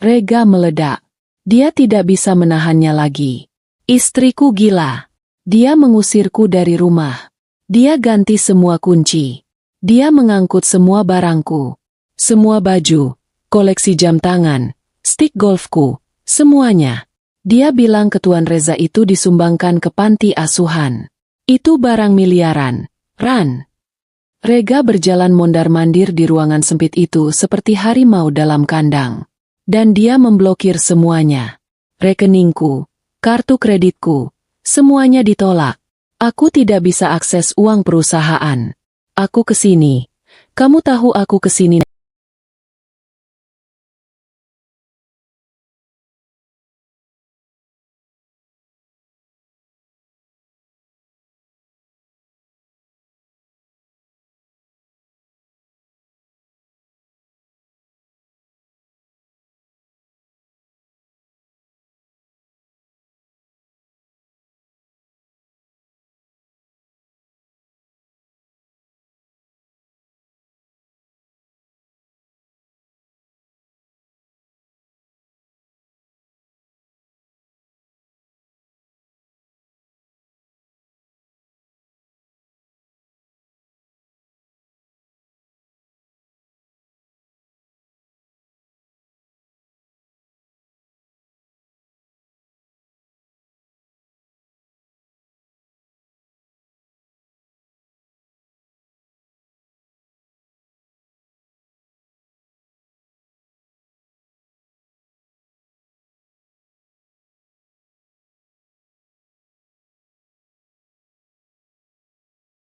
Rega meledak. Dia tidak bisa menahannya lagi. Istriku gila. Dia mengusirku dari rumah. Dia ganti semua kunci. Dia mengangkut semua barangku. Semua baju, koleksi jam tangan, stik golfku, semuanya. Dia bilang ke Tuan Reza itu disumbangkan ke panti asuhan. Itu barang miliaran, Ran. Rega berjalan mondar-mandir di ruangan sempit itu seperti harimau dalam kandang. Dan dia memblokir semuanya. Rekeningku, kartu kreditku, semuanya ditolak. Aku tidak bisa akses uang perusahaan. Aku kesini. Kamu tahu aku kesini.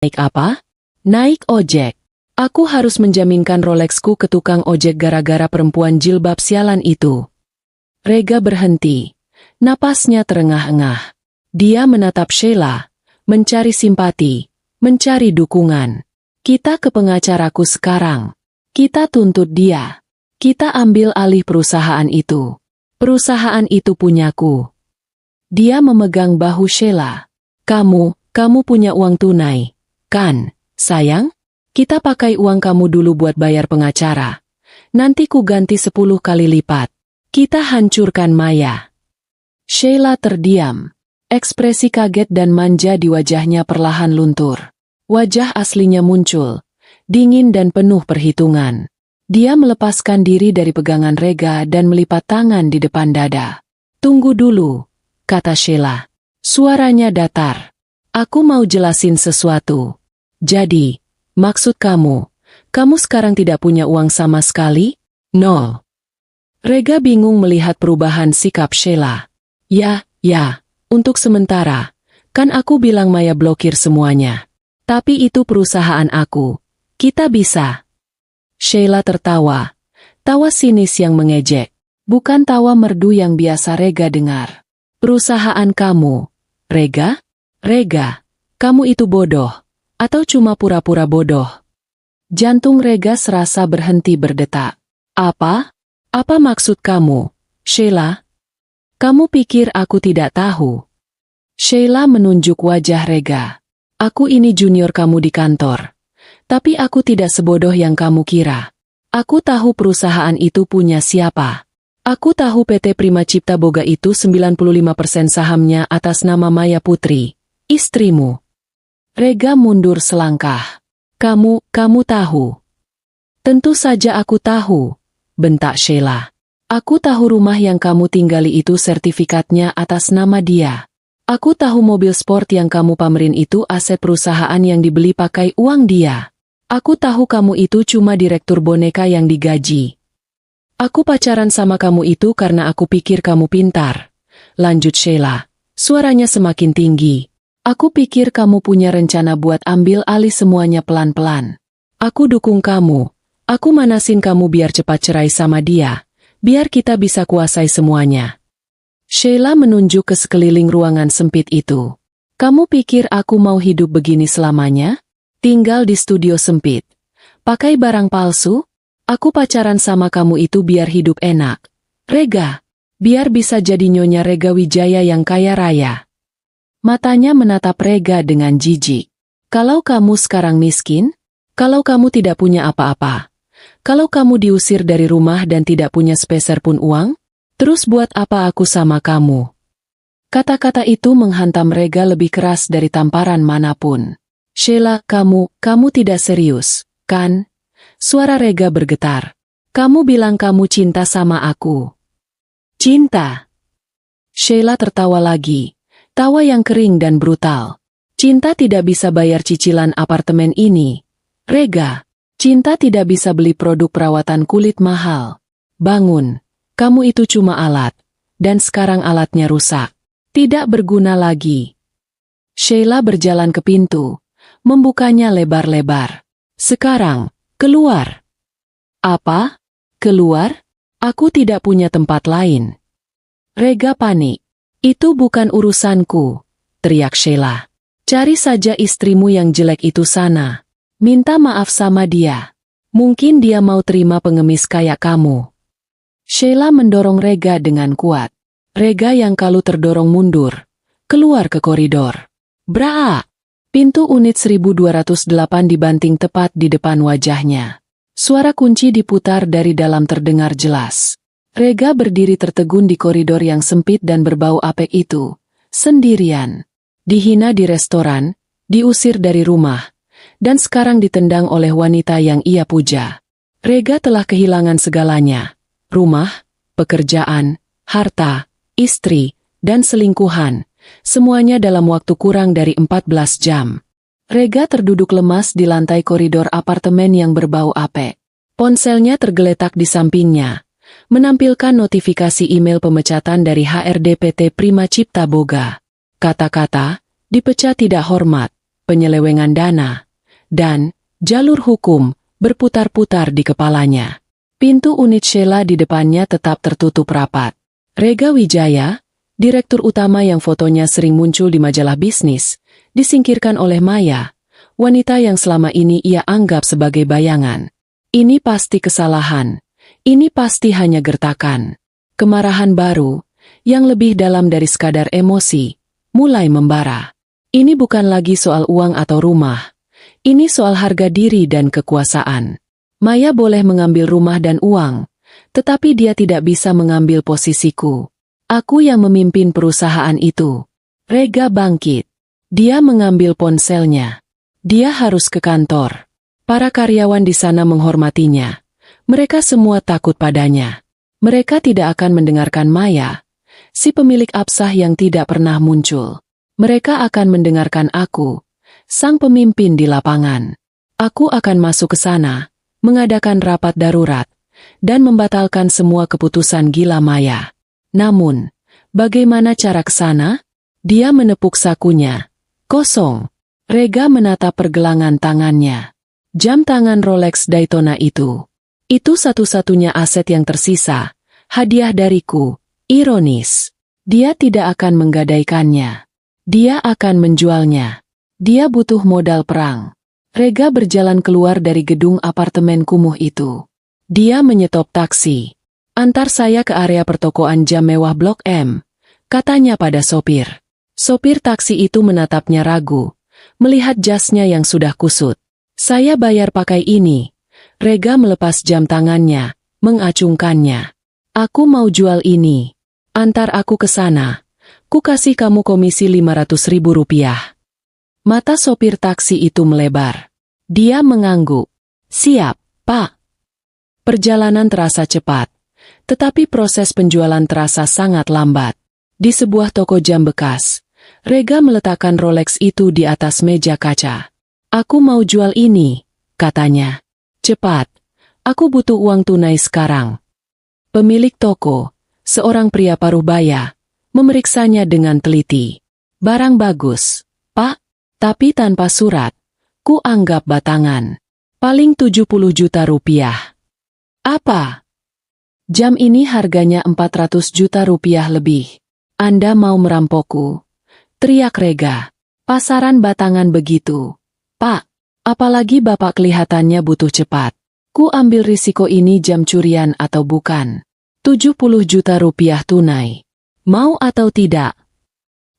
Naik apa? Naik ojek. Aku harus menjaminkan Rolexku ke tukang ojek gara-gara perempuan jilbab sialan itu. Rega berhenti. Napasnya terengah-engah. Dia menatap Sheila, mencari simpati, mencari dukungan. Kita ke pengacaraku sekarang. Kita tuntut dia. Kita ambil alih perusahaan itu. Perusahaan itu punyaku. Dia memegang bahu Sheila. Kamu punya uang tunai, kan, sayang? Kita pakai uang kamu dulu buat bayar pengacara. Nanti ku ganti 10 kali lipat. Kita hancurkan Maya. Sheila terdiam. Ekspresi kaget dan manja di wajahnya perlahan luntur. Wajah aslinya muncul, dingin dan penuh perhitungan. Dia melepaskan diri dari pegangan Rega dan melipat tangan di depan dada. Tunggu dulu, kata Sheila. Suaranya datar. Aku mau jelasin sesuatu. Jadi, maksud kamu sekarang tidak punya uang sama sekali? No. Rega bingung melihat perubahan sikap Sheila. Ya, untuk sementara. Kan aku bilang Maya blokir semuanya. Tapi itu perusahaan aku. Kita bisa. Sheila tertawa. Tawa sinis yang mengejek. Bukan tawa merdu yang biasa Rega dengar. Perusahaan kamu. Rega? Rega, kamu itu bodoh. Atau cuma pura-pura bodoh? Jantung Rega serasa berhenti berdetak. Apa? Apa maksud kamu, Sheila? Kamu pikir aku tidak tahu? Sheila menunjuk wajah Rega. Aku ini junior kamu di kantor. Tapi aku tidak sebodoh yang kamu kira. Aku tahu perusahaan itu punya siapa. Aku tahu PT Prima Cipta Boga itu 95% sahamnya atas nama Maya Putri, istrimu. Rega mundur selangkah. Kamu tahu. Tentu saja aku tahu, bentak Sheila. Aku tahu rumah yang kamu tinggali itu sertifikatnya atas nama dia. Aku tahu mobil sport yang kamu pamerin itu aset perusahaan yang dibeli pakai uang dia. Aku tahu kamu itu cuma direktur boneka yang digaji. Aku pacaran sama kamu itu karena aku pikir kamu pintar. Lanjut Sheila, suaranya semakin tinggi. Aku pikir kamu punya rencana buat ambil alih semuanya pelan-pelan. Aku dukung kamu. Aku manasin kamu biar cepat cerai sama dia. Biar kita bisa kuasai semuanya. Sheila menunjuk ke sekeliling ruangan sempit itu. Kamu pikir aku mau hidup begini selamanya? Tinggal di studio sempit. Pakai barang palsu? Aku pacaran sama kamu itu biar hidup enak. Rega, biar bisa jadi Nyonya Rega Wijaya yang kaya raya. Matanya menatap Rega dengan jijik. Kalau kamu sekarang miskin? Kalau kamu tidak punya apa-apa? Kalau kamu diusir dari rumah dan tidak punya sepeser pun uang? Terus buat apa aku sama kamu? Kata-kata itu menghantam Rega lebih keras dari tamparan manapun. Sheila, kamu tidak serius, kan? Suara Rega bergetar. Kamu bilang kamu cinta sama aku. Cinta? Sheila tertawa lagi. Tawa yang kering dan brutal. Cinta tidak bisa bayar cicilan apartemen ini. Rega, cinta tidak bisa beli produk perawatan kulit mahal. Bangun, kamu itu cuma alat. Dan sekarang alatnya rusak. Tidak berguna lagi. Sheila berjalan ke pintu. Membukanya lebar-lebar. Sekarang, keluar. Apa? Keluar? Aku tidak punya tempat lain. Rega panik. Itu bukan urusanku, teriak Sheila. Cari saja istrimu yang jelek itu sana. Minta maaf sama dia. Mungkin dia mau terima pengemis kayak kamu. Sheila mendorong Rega dengan kuat. Rega yang kalu terdorong mundur. Keluar ke koridor. Braa! Pintu unit 1208 dibanting tepat di depan wajahnya. Suara kunci diputar dari dalam terdengar jelas. Rega berdiri tertegun di koridor yang sempit dan berbau apek itu. Sendirian. Dihina di restoran, diusir dari rumah, dan sekarang ditendang oleh wanita yang ia puja. Rega telah kehilangan segalanya. Rumah, pekerjaan, harta, istri, dan selingkuhan. Semuanya dalam waktu kurang dari 14 jam. Rega terduduk lemas di lantai koridor apartemen yang berbau apek. Ponselnya tergeletak di sampingnya, menampilkan notifikasi email pemecatan dari HRD PT Prima Cipta Boga. Kata-kata, dipecat tidak hormat, penyelewengan dana, dan jalur hukum berputar-putar di kepalanya. Pintu unit Sheila di depannya tetap tertutup rapat. Rega Wijaya, direktur utama yang fotonya sering muncul di majalah bisnis, disingkirkan oleh Maya, wanita yang selama ini ia anggap sebagai bayangan. Ini pasti kesalahan. Ini pasti hanya gertakan. Kemarahan baru, yang lebih dalam dari sekadar emosi, mulai membara. Ini bukan lagi soal uang atau rumah. Ini soal harga diri dan kekuasaan. Maya boleh mengambil rumah dan uang, tetapi dia tidak bisa mengambil posisiku. Aku yang memimpin perusahaan itu. Rega bangkit. Dia mengambil ponselnya. Dia harus ke kantor. Para karyawan di sana menghormatinya. Mereka semua takut padanya. Mereka tidak akan mendengarkan Maya, si pemilik Absah yang tidak pernah muncul. Mereka akan mendengarkan aku, sang pemimpin di lapangan. Aku akan masuk ke sana, mengadakan rapat darurat, dan membatalkan semua keputusan gila Maya. Namun, bagaimana cara ke sana? Dia menepuk sakunya. Kosong. Rega menatap pergelangan tangannya. Jam tangan Rolex Daytona itu. Itu satu-satunya aset yang tersisa. Hadiah dariku. Ironis. Dia tidak akan menggadaikannya. Dia akan menjualnya. Dia butuh modal perang. Rega berjalan keluar dari gedung apartemen kumuh itu. Dia menyetop taksi. Antar saya ke area pertokoan jam mewah Blok M, katanya pada sopir. Sopir taksi itu menatapnya ragu, melihat jasnya yang sudah kusut. Saya bayar pakai ini. Rega melepas jam tangannya, mengacungkannya. Aku mau jual ini. Antar aku ke sana. Ku kasih kamu komisi Rp500.000. Mata sopir taksi itu melebar. Dia mengangguk. Siap, Pak. Perjalanan terasa cepat, tetapi proses penjualan terasa sangat lambat. Di sebuah toko jam bekas, Rega meletakkan Rolex itu di atas meja kaca. Aku mau jual ini, katanya. Cepat, aku butuh uang tunai sekarang. Pemilik toko, seorang pria paruh baya, memeriksanya dengan teliti. Barang bagus, Pak, tapi tanpa surat. Ku anggap batangan. Paling 70 juta rupiah. Apa? Jam ini harganya 400 juta rupiah lebih. Anda mau merampokku? Teriak Rega. Pasaran batangan begitu. Pak, apalagi Bapak kelihatannya butuh cepat. Ku ambil risiko ini jam curian atau bukan. 70 juta rupiah tunai. Mau atau tidak?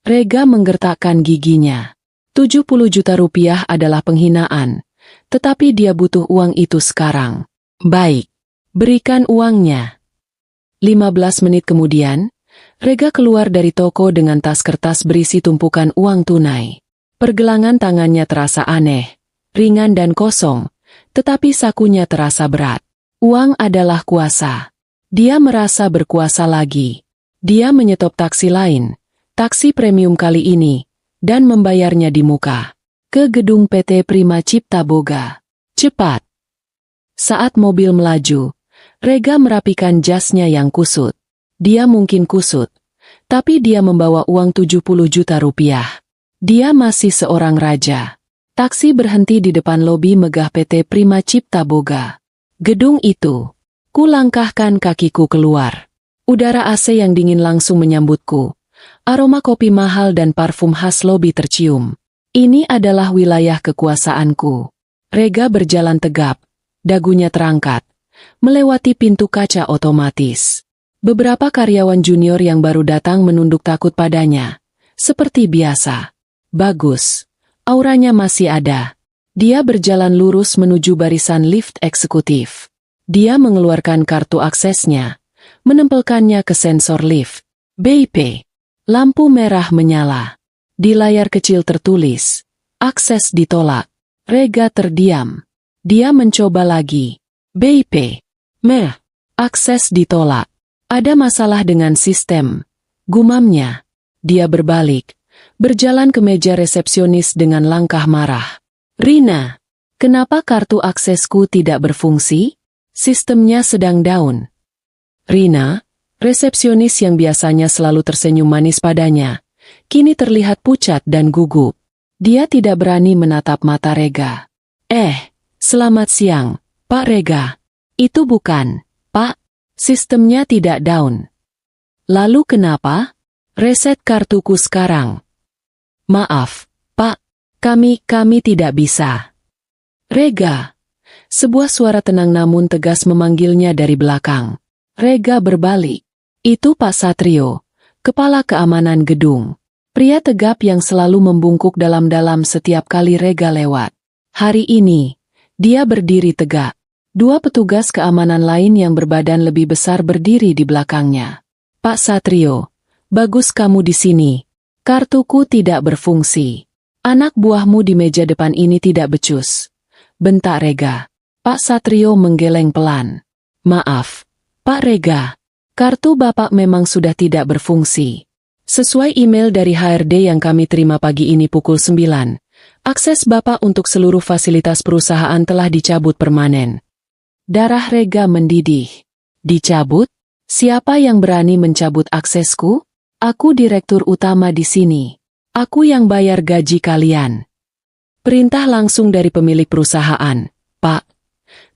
Rega menggertakkan giginya. 70 juta rupiah adalah penghinaan, tetapi dia butuh uang itu sekarang. Baik, berikan uangnya. 15 menit kemudian, Rega keluar dari toko dengan tas kertas berisi tumpukan uang tunai. Pergelangan tangannya terasa aneh, ringan dan kosong, tetapi sakunya terasa berat. Uang adalah kuasa. Dia merasa berkuasa lagi. Dia menyetop taksi lain, taksi premium kali ini, dan membayarnya di muka. Ke gedung PT Prima Cipta Boga. Cepat. Saat mobil melaju, Rega merapikan jasnya yang kusut. Dia mungkin kusut, tapi dia membawa uang 70 juta rupiah. Dia masih seorang raja. Taksi berhenti di depan lobi megah PT Prima Cipta Boga. Gedung itu. Ku langkahkan kakiku keluar. Udara AC yang dingin langsung menyambutku. Aroma kopi mahal dan parfum khas lobi tercium. Ini adalah wilayah kekuasaanku. Rega berjalan tegap, dagunya terangkat, melewati pintu kaca otomatis. Beberapa karyawan junior yang baru datang menunduk takut padanya. Seperti biasa. Bagus. Auranya masih ada. Dia berjalan lurus menuju barisan lift eksekutif. Dia mengeluarkan kartu aksesnya, menempelkannya ke sensor lift. BIP. Lampu merah menyala. Di layar kecil tertulis, akses ditolak. Rega terdiam. Dia mencoba lagi. BIP. Akses ditolak. Ada masalah dengan sistem. Gumamnya. Dia berbalik, berjalan ke meja resepsionis dengan langkah marah. Rina, kenapa kartu aksesku tidak berfungsi? Sistemnya sedang down. Rina, resepsionis yang biasanya selalu tersenyum manis padanya, kini terlihat pucat dan gugup. Dia tidak berani menatap mata Rega. Selamat siang, Pak Rega. Itu bukan, Pak. Sistemnya tidak down. Lalu kenapa? Reset kartuku sekarang. Maaf, Pak. Kami tidak bisa. Rega. Sebuah suara tenang namun tegas memanggilnya dari belakang. Rega berbalik. Itu Pak Satrio, kepala keamanan gedung. Pria tegap yang selalu membungkuk dalam-dalam setiap kali Rega lewat. Hari ini, dia berdiri tegak. Dua petugas keamanan lain yang berbadan lebih besar berdiri di belakangnya. Pak Satrio, bagus kamu di sini. Kartuku tidak berfungsi. Anak buahmu di meja depan ini tidak becus. Bentak Rega. Pak Satrio menggeleng pelan. Maaf, Pak Rega. Kartu Bapak memang sudah tidak berfungsi. Sesuai email dari HRD yang kami terima pagi ini pukul 9, akses Bapak untuk seluruh fasilitas perusahaan telah dicabut permanen. Darah Rega mendidih. Dicabut? Siapa yang berani mencabut aksesku? Aku direktur utama di sini. Aku yang bayar gaji kalian. Perintah langsung dari pemilik perusahaan, Pak.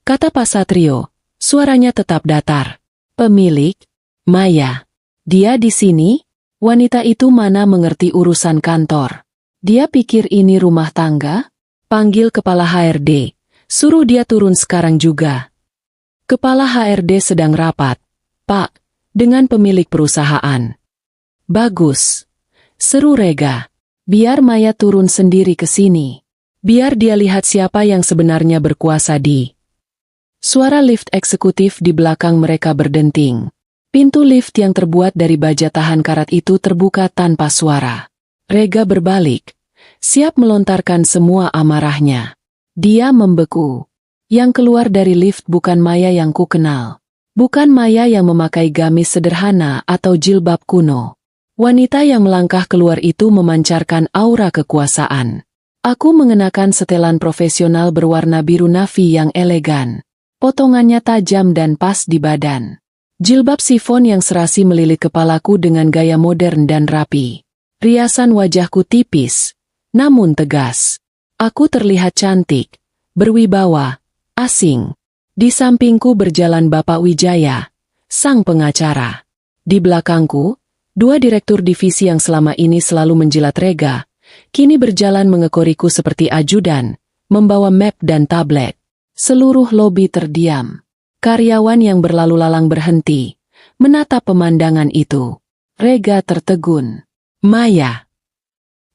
Kata Pak Satrio, suaranya tetap datar. Pemilik? Maya. Dia di sini? Wanita itu mana mengerti urusan kantor. Dia pikir ini rumah tangga? Panggil kepala HRD. Suruh dia turun sekarang juga. Kepala HRD sedang rapat. Pak, dengan pemilik perusahaan. Bagus. Seru Rega. Biar Maya turun sendiri ke sini. Biar dia lihat siapa yang sebenarnya berkuasa di. Suara lift eksekutif di belakang mereka berdenting. Pintu lift yang terbuat dari baja tahan karat itu terbuka tanpa suara. Rega berbalik. Siap melontarkan semua amarahnya. Dia membeku. Yang keluar dari lift bukan Maya yang ku kenal. Bukan Maya yang memakai gamis sederhana atau jilbab kuno. Wanita yang melangkah keluar itu memancarkan aura kekuasaan. Aku mengenakan setelan profesional berwarna biru navy yang elegan. Potongannya tajam dan pas di badan. Jilbab sifon yang serasi melilit kepalaku dengan gaya modern dan rapi. Riasan wajahku tipis, namun tegas. Aku terlihat cantik, berwibawa, asing. Di sampingku berjalan Bapak Wijaya, sang pengacara. Di belakangku, dua direktur divisi yang selama ini selalu menjilat Rega, kini berjalan mengekoriku seperti ajudan, membawa map dan tablet. Seluruh lobi terdiam. Karyawan yang berlalu lalang berhenti, menatap pemandangan itu. Rega tertegun. Maya.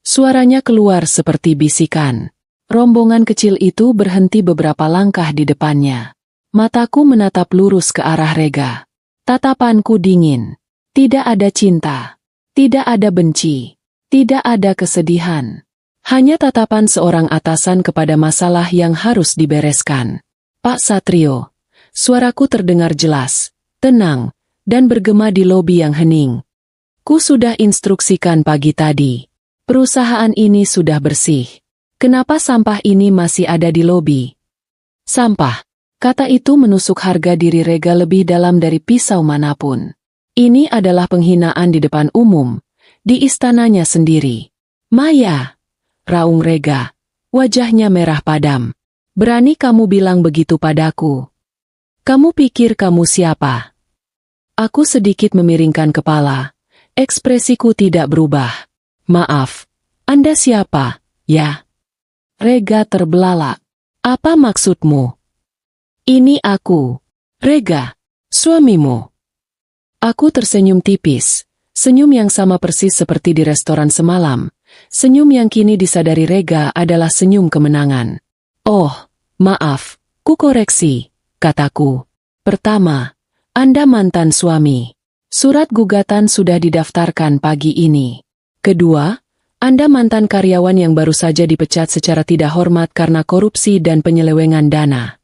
Suaranya keluar seperti bisikan. Rombongan kecil itu berhenti beberapa langkah di depannya. Mataku menatap lurus ke arah Rega. Tatapanku dingin. Tidak ada cinta. Tidak ada benci. Tidak ada kesedihan. Hanya tatapan seorang atasan kepada masalah yang harus dibereskan. Pak Satrio. Suaraku terdengar jelas, tenang, dan bergema di lobi yang hening. Ku sudah instruksikan pagi tadi. Perusahaan ini sudah bersih. Kenapa sampah ini masih ada di lobi? Sampah. Kata itu menusuk harga diri Rega lebih dalam dari pisau manapun. Ini adalah penghinaan di depan umum, di istananya sendiri. Maya, raung Rega, wajahnya merah padam. Berani kamu bilang begitu padaku? Kamu pikir kamu siapa? Aku sedikit memiringkan kepala. Ekspresiku tidak berubah. Maaf, Anda siapa, ya? Rega terbelalak. Apa maksudmu? Ini aku, Rega, suamimu. Aku tersenyum tipis, senyum yang sama persis seperti di restoran semalam. Senyum yang kini disadari Rega adalah senyum kemenangan. Oh, maaf, ku koreksi. Kataku. Pertama, Anda mantan suami. Surat gugatan sudah didaftarkan pagi ini. Kedua, Anda mantan karyawan yang baru saja dipecat secara tidak hormat karena korupsi dan penyelewengan dana.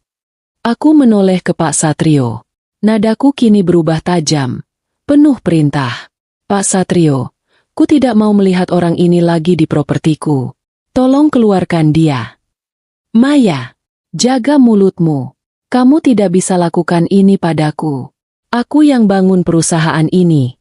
Aku menoleh ke Pak Satrio. Nadaku kini berubah tajam, penuh perintah. Pak Satrio, ku tidak mau melihat orang ini lagi di propertiku. Tolong keluarkan dia. Maya, jaga mulutmu. Kamu tidak bisa lakukan ini padaku. Aku yang bangun perusahaan ini.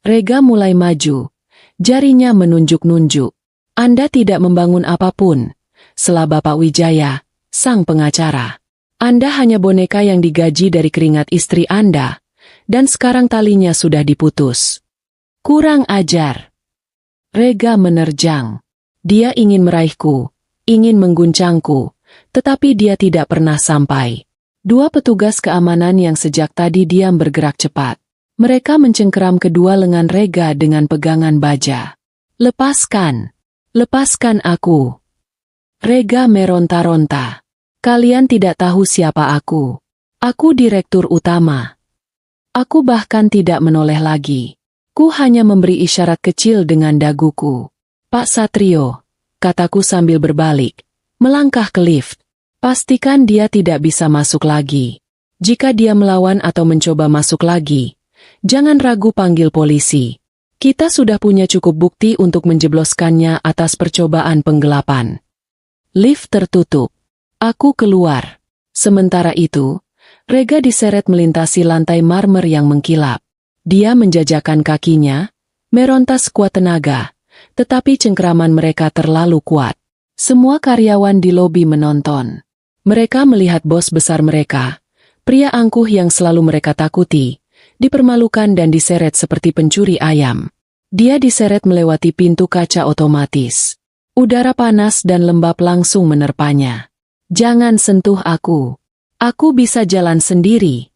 Rega mulai maju. Jarinya menunjuk-nunjuk. Anda tidak membangun apapun. Setelah Bapak Wijaya, sang pengacara. Anda hanya boneka yang digaji dari keringat istri Anda. Dan sekarang talinya sudah diputus. Kurang ajar. Rega menerjang. Dia ingin meraihku. Ingin mengguncangku. Tetapi dia tidak pernah sampai. Dua petugas keamanan yang sejak tadi diam bergerak cepat. Mereka mencengkeram kedua lengan Rega dengan pegangan baja. Lepaskan! Lepaskan aku! Rega meronta-ronta. Kalian tidak tahu siapa aku. Aku direktur utama. Aku bahkan tidak menoleh lagi. Ku hanya memberi isyarat kecil dengan daguku. Pak Satrio, kataku sambil berbalik, melangkah ke lift. Pastikan dia tidak bisa masuk lagi. Jika dia melawan atau mencoba masuk lagi, jangan ragu panggil polisi. Kita sudah punya cukup bukti untuk menjebloskannya atas percobaan penggelapan. Lift tertutup. Aku keluar. Sementara itu, Rega diseret melintasi lantai marmer yang mengkilap. Dia menjajakan kakinya, meronta sekuat tenaga, tetapi cengkeraman mereka terlalu kuat. Semua karyawan di lobi menonton. Mereka melihat bos besar mereka, pria angkuh yang selalu mereka takuti, dipermalukan dan diseret seperti pencuri ayam. Dia diseret melewati pintu kaca otomatis. Udara panas dan lembab langsung menerpanya. Jangan sentuh aku. Aku bisa jalan sendiri.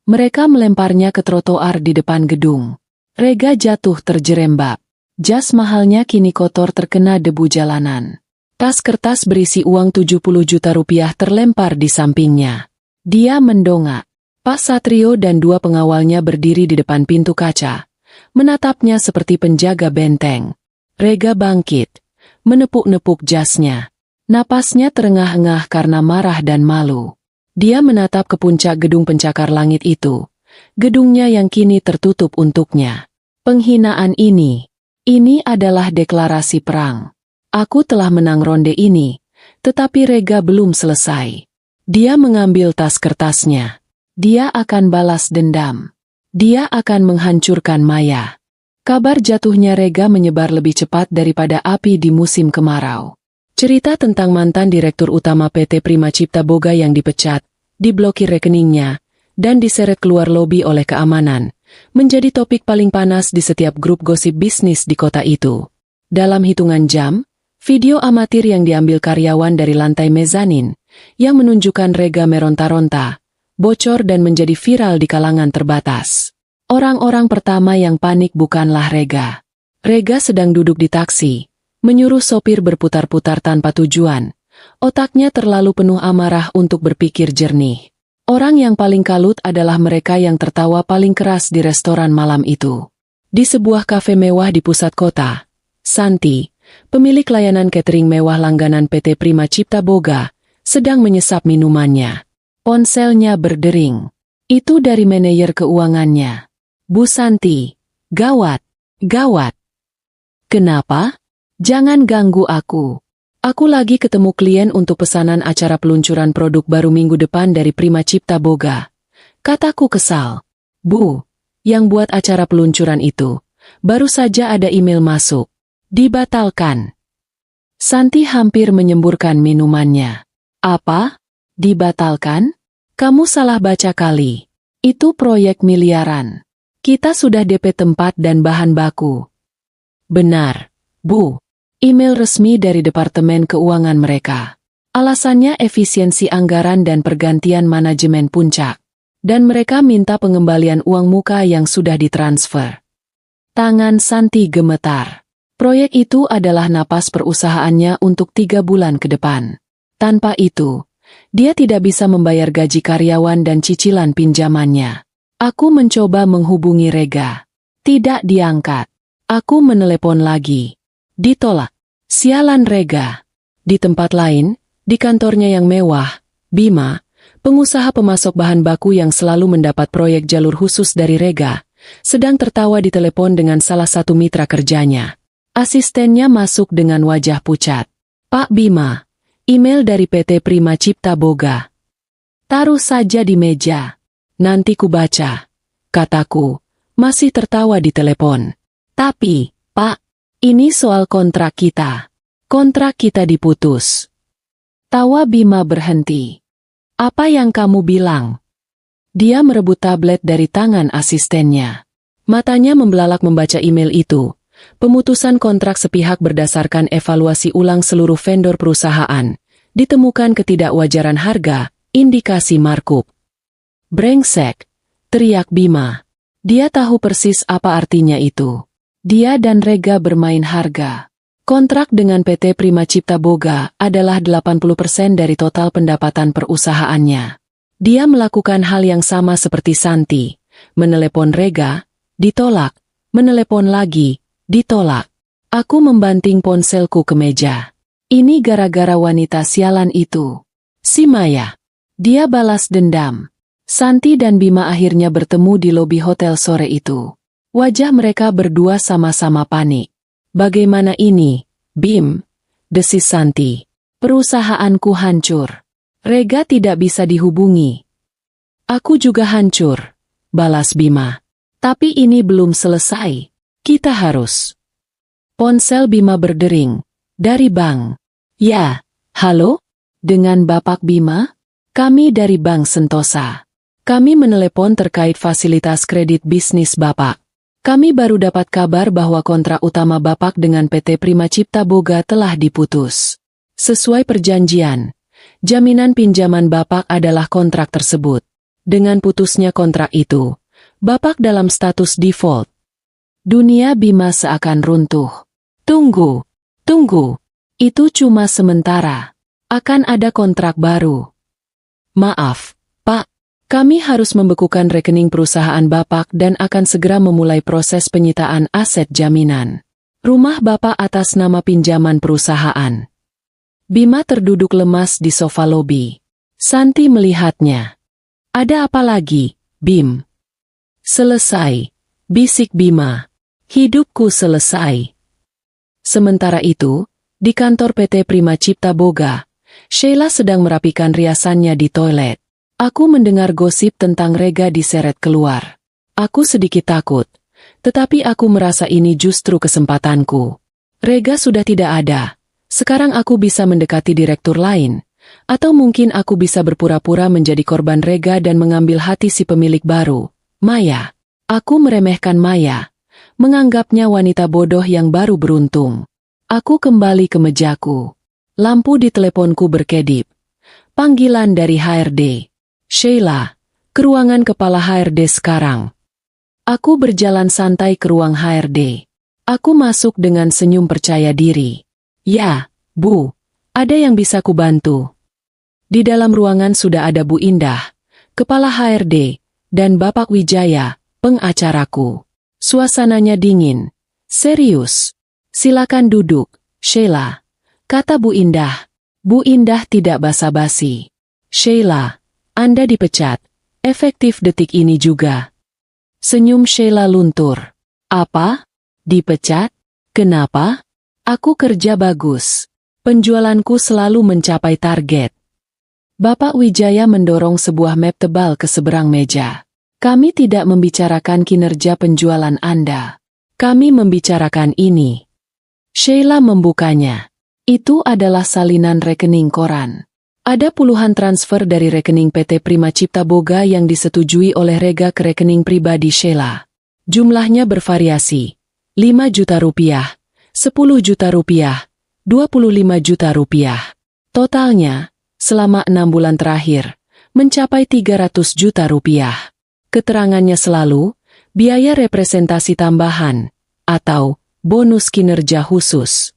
Mereka melemparnya ke trotoar di depan gedung. Rega jatuh terjerembab. Jas mahalnya kini kotor terkena debu jalanan. Tas kertas berisi uang 70 juta rupiah terlempar di sampingnya. Dia mendongak. Pak Satrio dan dua pengawalnya berdiri di depan pintu kaca, menatapnya seperti penjaga benteng. Rega bangkit, menepuk-nepuk jasnya. Napasnya terengah-engah karena marah dan malu. Dia menatap ke puncak gedung pencakar langit itu, gedungnya yang kini tertutup untuknya. Penghinaan ini adalah deklarasi perang. Aku telah menang ronde ini, tetapi Rega belum selesai. Dia mengambil tas kertasnya. Dia akan balas dendam. Dia akan menghancurkan Maya. Kabar jatuhnya Rega menyebar lebih cepat daripada api di musim kemarau. Cerita tentang mantan direktur utama PT Prima Cipta Boga yang dipecat, diblokir rekeningnya, dan diseret keluar lobi oleh keamanan, menjadi topik paling panas di setiap grup gosip bisnis di kota itu. Dalam hitungan jam, video amatir yang diambil karyawan dari lantai mezanin, yang menunjukkan Rega meronta-ronta, bocor dan menjadi viral di kalangan terbatas. Orang-orang pertama yang panik bukanlah Rega. Rega sedang duduk di taksi, menyuruh sopir berputar-putar tanpa tujuan. Otaknya terlalu penuh amarah untuk berpikir jernih. Orang yang paling kalut adalah mereka yang tertawa paling keras di restoran malam itu. Di sebuah kafe mewah di pusat kota, Santi, pemilik layanan catering mewah langganan PT Prima Cipta Boga, sedang menyesap minumannya. Ponselnya berdering. Itu dari manajer keuangannya. Bu Santi, gawat, gawat. Kenapa? Jangan ganggu aku. Aku lagi ketemu klien untuk pesanan acara peluncuran produk baru minggu depan dari Prima Cipta Boga. Kataku kesal. Bu, yang buat acara peluncuran itu, baru saja ada email masuk. Dibatalkan. Santi hampir menyemburkan minumannya. Apa? Dibatalkan? Kamu salah baca kali. Itu proyek miliaran. Kita sudah DP tempat dan bahan baku. Benar, Bu. Email resmi dari Departemen Keuangan mereka. Alasannya efisiensi anggaran dan pergantian manajemen puncak. Dan mereka minta pengembalian uang muka yang sudah ditransfer. Tangan Santi gemetar. Proyek itu adalah napas perusahaannya untuk 3 bulan ke depan. Tanpa itu, dia tidak bisa membayar gaji karyawan dan cicilan pinjamannya. Aku mencoba menghubungi Rega. Tidak diangkat. Aku menelepon lagi. Ditolak. Sialan Rega. Di tempat lain, di kantornya yang mewah, Bima, pengusaha pemasok bahan baku yang selalu mendapat proyek jalur khusus dari Rega, sedang tertawa di telepon dengan salah satu mitra kerjanya. Asistennya masuk dengan wajah pucat. Pak Bima, email dari PT Prima Cipta Boga. Taruh saja di meja. Nanti ku baca. Kataku, masih tertawa di telepon. Tapi, Pak, ini soal kontrak kita. Kontrak kita diputus. Tawa Bima berhenti. Apa yang kamu bilang? Dia merebut tablet dari tangan asistennya. Matanya membelalak membaca email itu. Pemutusan kontrak sepihak berdasarkan evaluasi ulang seluruh vendor perusahaan. Ditemukan ketidakwajaran harga, indikasi markup. Brengsek, teriak Bima. Dia tahu persis apa artinya itu. Dia dan Rega bermain harga. Kontrak dengan PT Prima Cipta Boga adalah 80% dari total pendapatan perusahaannya. Dia melakukan hal yang sama seperti Santi. Menelepon Rega, ditolak. Menelepon lagi, ditolak. Aku membanting ponselku ke meja. Ini gara-gara wanita sialan itu. Si Maya. Dia balas dendam. Santi dan Bima akhirnya bertemu di lobi hotel sore itu. Wajah mereka berdua sama-sama panik. Bagaimana ini, Bim? Desis Santi. Perusahaanku hancur. Rega tidak bisa dihubungi. Aku juga hancur, balas Bima. Tapi ini belum selesai. Kita harus. Ponsel Bima berdering. Dari bank. Ya, halo? Dengan Bapak Bima? Kami dari Bank Sentosa. Kami menelepon terkait fasilitas kredit bisnis Bapak. Kami baru dapat kabar bahwa kontrak utama Bapak dengan PT Prima Cipta Boga telah diputus. Sesuai perjanjian, jaminan pinjaman Bapak adalah kontrak tersebut. Dengan putusnya kontrak itu, Bapak dalam status default. Dunia Bima seakan runtuh. Tunggu. Itu cuma sementara. Akan ada kontrak baru. Maaf, Pak. Kami harus membekukan rekening perusahaan Bapak dan akan segera memulai proses penyitaan aset jaminan. Rumah Bapak atas nama pinjaman perusahaan. Bima terduduk lemas di sofa lobi. Santi melihatnya. Ada apa lagi, Bim? Selesai, bisik Bima. Hidupku selesai. Sementara itu, di kantor PT Prima Cipta Boga, Sheila sedang merapikan riasannya di toilet. Aku mendengar gosip tentang Rega diseret keluar. Aku sedikit takut, tetapi aku merasa ini justru kesempatanku. Rega sudah tidak ada. Sekarang aku bisa mendekati direktur lain. Atau mungkin aku bisa berpura-pura menjadi korban Rega dan mengambil hati si pemilik baru, Maya. Aku meremehkan Maya, menganggapnya wanita bodoh yang baru beruntung. Aku kembali ke mejaku. Lampu di teleponku berkedip. Panggilan dari HRD. Sheila, ke ruangan kepala HRD sekarang. Aku berjalan santai ke ruang HRD. Aku masuk dengan senyum percaya diri. Ya, Bu, ada yang bisa kubantu. Di dalam ruangan sudah ada Bu Indah, kepala HRD, dan Bapak Wijaya, pengacaraku. Suasananya dingin, serius. Silakan duduk, Sheila, kata Bu Indah. Bu Indah tidak basa-basi. Sheila, Anda dipecat, efektif detik ini juga. Senyum Sheila luntur. Apa? Dipecat? Kenapa? Aku kerja bagus. Penjualanku selalu mencapai target. Bapak Wijaya mendorong sebuah map tebal ke seberang meja. Kami tidak membicarakan kinerja penjualan Anda. Kami membicarakan ini. Sheila membukanya. Itu adalah salinan rekening koran. Ada puluhan transfer dari rekening PT Prima Cipta Boga yang disetujui oleh Rega ke rekening pribadi Sheila. Jumlahnya bervariasi. 5 juta rupiah, 10 juta rupiah, 25 juta rupiah. Totalnya, selama 6 bulan terakhir, mencapai 300 juta rupiah. Keterangannya selalu, biaya representasi tambahan, atau bonus kinerja khusus.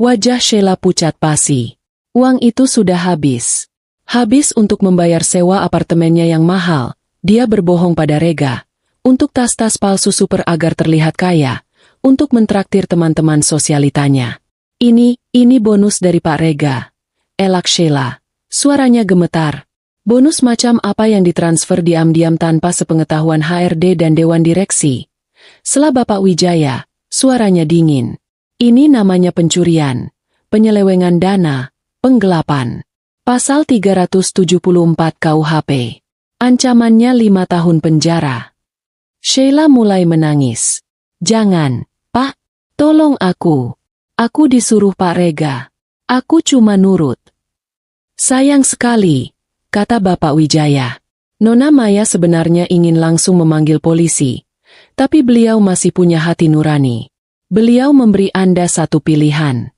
Wajah Sheila pucat pasi. Uang itu sudah habis. Habis untuk membayar sewa apartemennya yang mahal. Dia berbohong pada Rega. Untuk tas-tas palsu super agar terlihat kaya. Untuk mentraktir teman-teman sosialitanya. Ini bonus dari Pak Rega. Elak Sheila. Suaranya gemetar. Bonus macam apa yang ditransfer diam-diam tanpa sepengetahuan HRD dan Dewan Direksi? Setelah Bapak Wijaya, suaranya dingin. Ini namanya pencurian, penyelewengan dana, penggelapan. Pasal 374 KUHP. Ancamannya 5 tahun penjara. Sheila mulai menangis. Jangan, Pak. Tolong aku. Aku disuruh Pak Rega. Aku cuma nurut. Sayang sekali, kata Bapak Wijaya. Nona Maya sebenarnya ingin langsung memanggil polisi. Tapi beliau masih punya hati nurani. Beliau memberi Anda satu pilihan.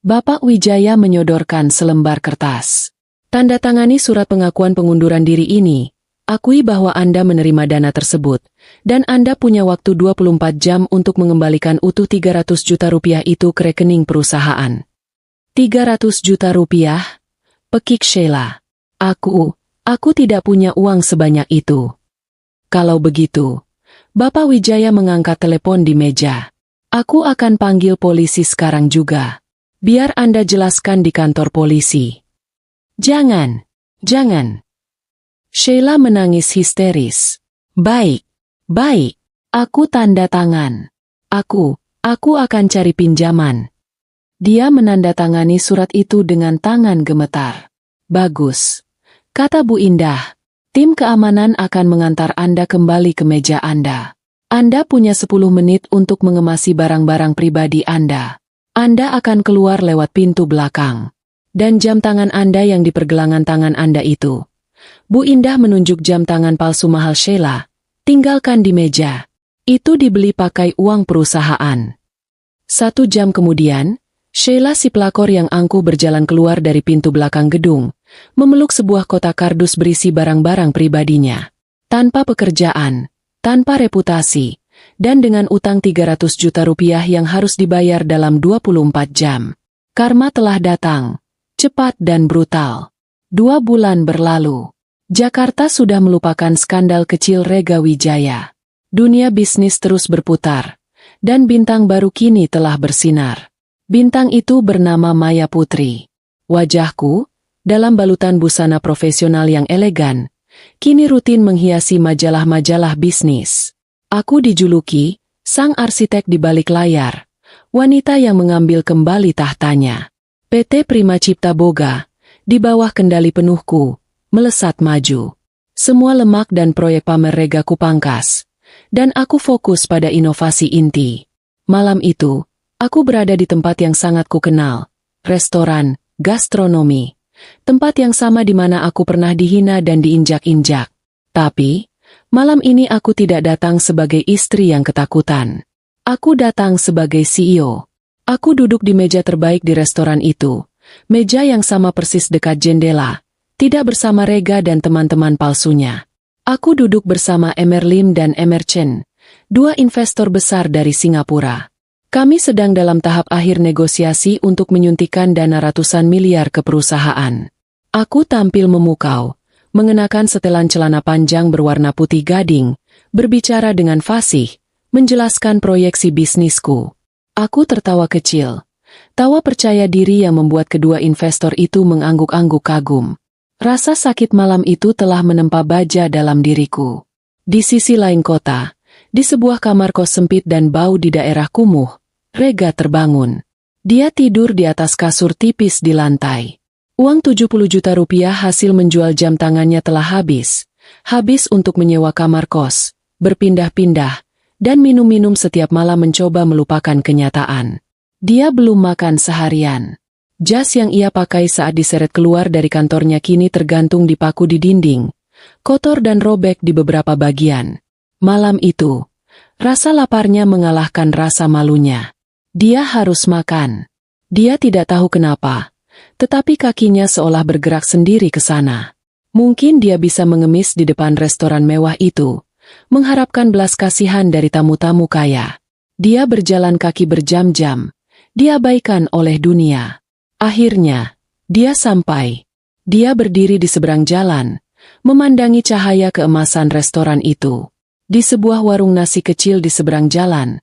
Bapak Wijaya menyodorkan selembar kertas. Tanda tangani surat pengakuan pengunduran diri ini, Akui bahwa Anda menerima dana tersebut, dan Anda punya waktu 24 jam untuk mengembalikan utuh 300 juta rupiah itu ke rekening perusahaan. 300 juta rupiah? Pekik Sheila. Aku tidak punya uang sebanyak itu. Kalau begitu, Bapak Wijaya mengangkat telepon di meja. Aku akan panggil polisi sekarang juga. Biar Anda jelaskan di kantor polisi. Jangan. Sheila menangis histeris. Baik. Aku tanda tangan. Aku akan cari pinjaman. Dia menandatangani surat itu dengan tangan gemetar. Bagus, kata Bu Indah. Tim keamanan akan mengantar Anda kembali ke meja Anda. Anda punya 10 menit untuk mengemasi barang-barang pribadi Anda. Anda akan keluar lewat pintu belakang. Dan jam tangan Anda yang di pergelangan tangan Anda itu. Bu Indah menunjuk jam tangan palsu mahal Sheila. Tinggalkan di meja. Itu dibeli pakai uang perusahaan. 1 jam kemudian, Sheila si pelakor yang angkuh berjalan keluar dari pintu belakang gedung, memeluk sebuah kotak kardus berisi barang-barang pribadinya. Tanpa pekerjaan, tanpa reputasi, dan dengan utang 300 juta rupiah yang harus dibayar dalam 24 jam. Karma telah datang, cepat dan brutal. 2 bulan berlalu. Jakarta sudah melupakan skandal kecil Rega Wijaya. Dunia bisnis terus berputar, dan bintang baru kini telah bersinar. Bintang itu bernama Maya Putri. Wajahku, dalam balutan busana profesional yang elegan, kini rutin menghiasi majalah-majalah bisnis. Aku dijuluki, sang arsitek di balik layar, wanita yang mengambil kembali tahtanya. PT Prima Cipta Boga, di bawah kendali penuhku, melesat maju. Semua lemak dan proyek pamer Rega kupangkas, dan aku fokus pada inovasi inti. Malam itu, aku berada di tempat yang sangat kukenal, restoran, gastronomi, tempat yang sama di mana aku pernah dihina dan diinjak-injak. Tapi, malam ini aku tidak datang sebagai istri yang ketakutan. Aku datang sebagai CEO. Aku duduk di meja terbaik di restoran itu, meja yang sama persis dekat jendela, tidak bersama Rega dan teman-teman palsunya. Aku duduk bersama Emer Lim dan Emer Chen, 2 investor besar dari Singapura. Kami sedang dalam tahap akhir negosiasi untuk menyuntikkan dana ratusan miliar ke perusahaan. Aku tampil memukau, mengenakan setelan celana panjang berwarna putih gading, berbicara dengan fasih, menjelaskan proyeksi bisnisku. Aku tertawa kecil, tawa percaya diri yang membuat kedua investor itu mengangguk-angguk kagum. Rasa sakit malam itu telah menempa baja dalam diriku. Di sisi lain kota, di sebuah kamar kos sempit dan bau di daerah kumuh, Rega terbangun. Dia tidur di atas kasur tipis di lantai. Uang 70 juta rupiah hasil menjual jam tangannya telah habis. Habis untuk menyewa kamar kos, berpindah-pindah, dan minum-minum setiap malam mencoba melupakan kenyataan. Dia belum makan seharian. Jas yang ia pakai saat diseret keluar dari kantornya kini tergantung di paku di dinding, kotor dan robek di beberapa bagian. Malam itu, rasa laparnya mengalahkan rasa malunya. Dia harus makan. Dia tidak tahu kenapa, tetapi kakinya seolah bergerak sendiri ke sana. Mungkin dia bisa mengemis di depan restoran mewah itu, mengharapkan belas kasihan dari tamu-tamu kaya. Dia berjalan kaki berjam-jam, diabaikan oleh dunia. Akhirnya, dia sampai. Dia berdiri di seberang jalan, memandangi cahaya keemasan restoran itu. Di sebuah warung nasi kecil di seberang jalan,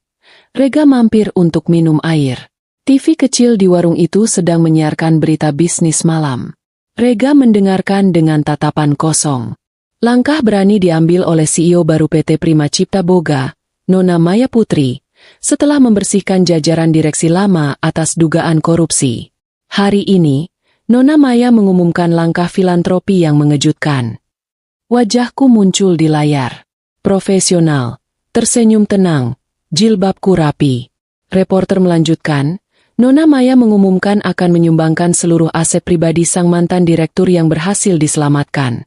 Rega mampir untuk minum air. TV kecil di warung itu sedang menyiarkan berita bisnis malam. Rega mendengarkan dengan tatapan kosong. Langkah berani diambil oleh CEO baru PT Prima Cipta Boga, Nona Maya Putri, setelah membersihkan jajaran direksi lama atas dugaan korupsi. Hari ini, Nona Maya mengumumkan langkah filantropi yang mengejutkan. Wajahku muncul di layar. Profesional, tersenyum tenang, jilbabku rapi. Reporter melanjutkan, Nona Maya mengumumkan akan menyumbangkan seluruh aset pribadi sang mantan direktur yang berhasil diselamatkan.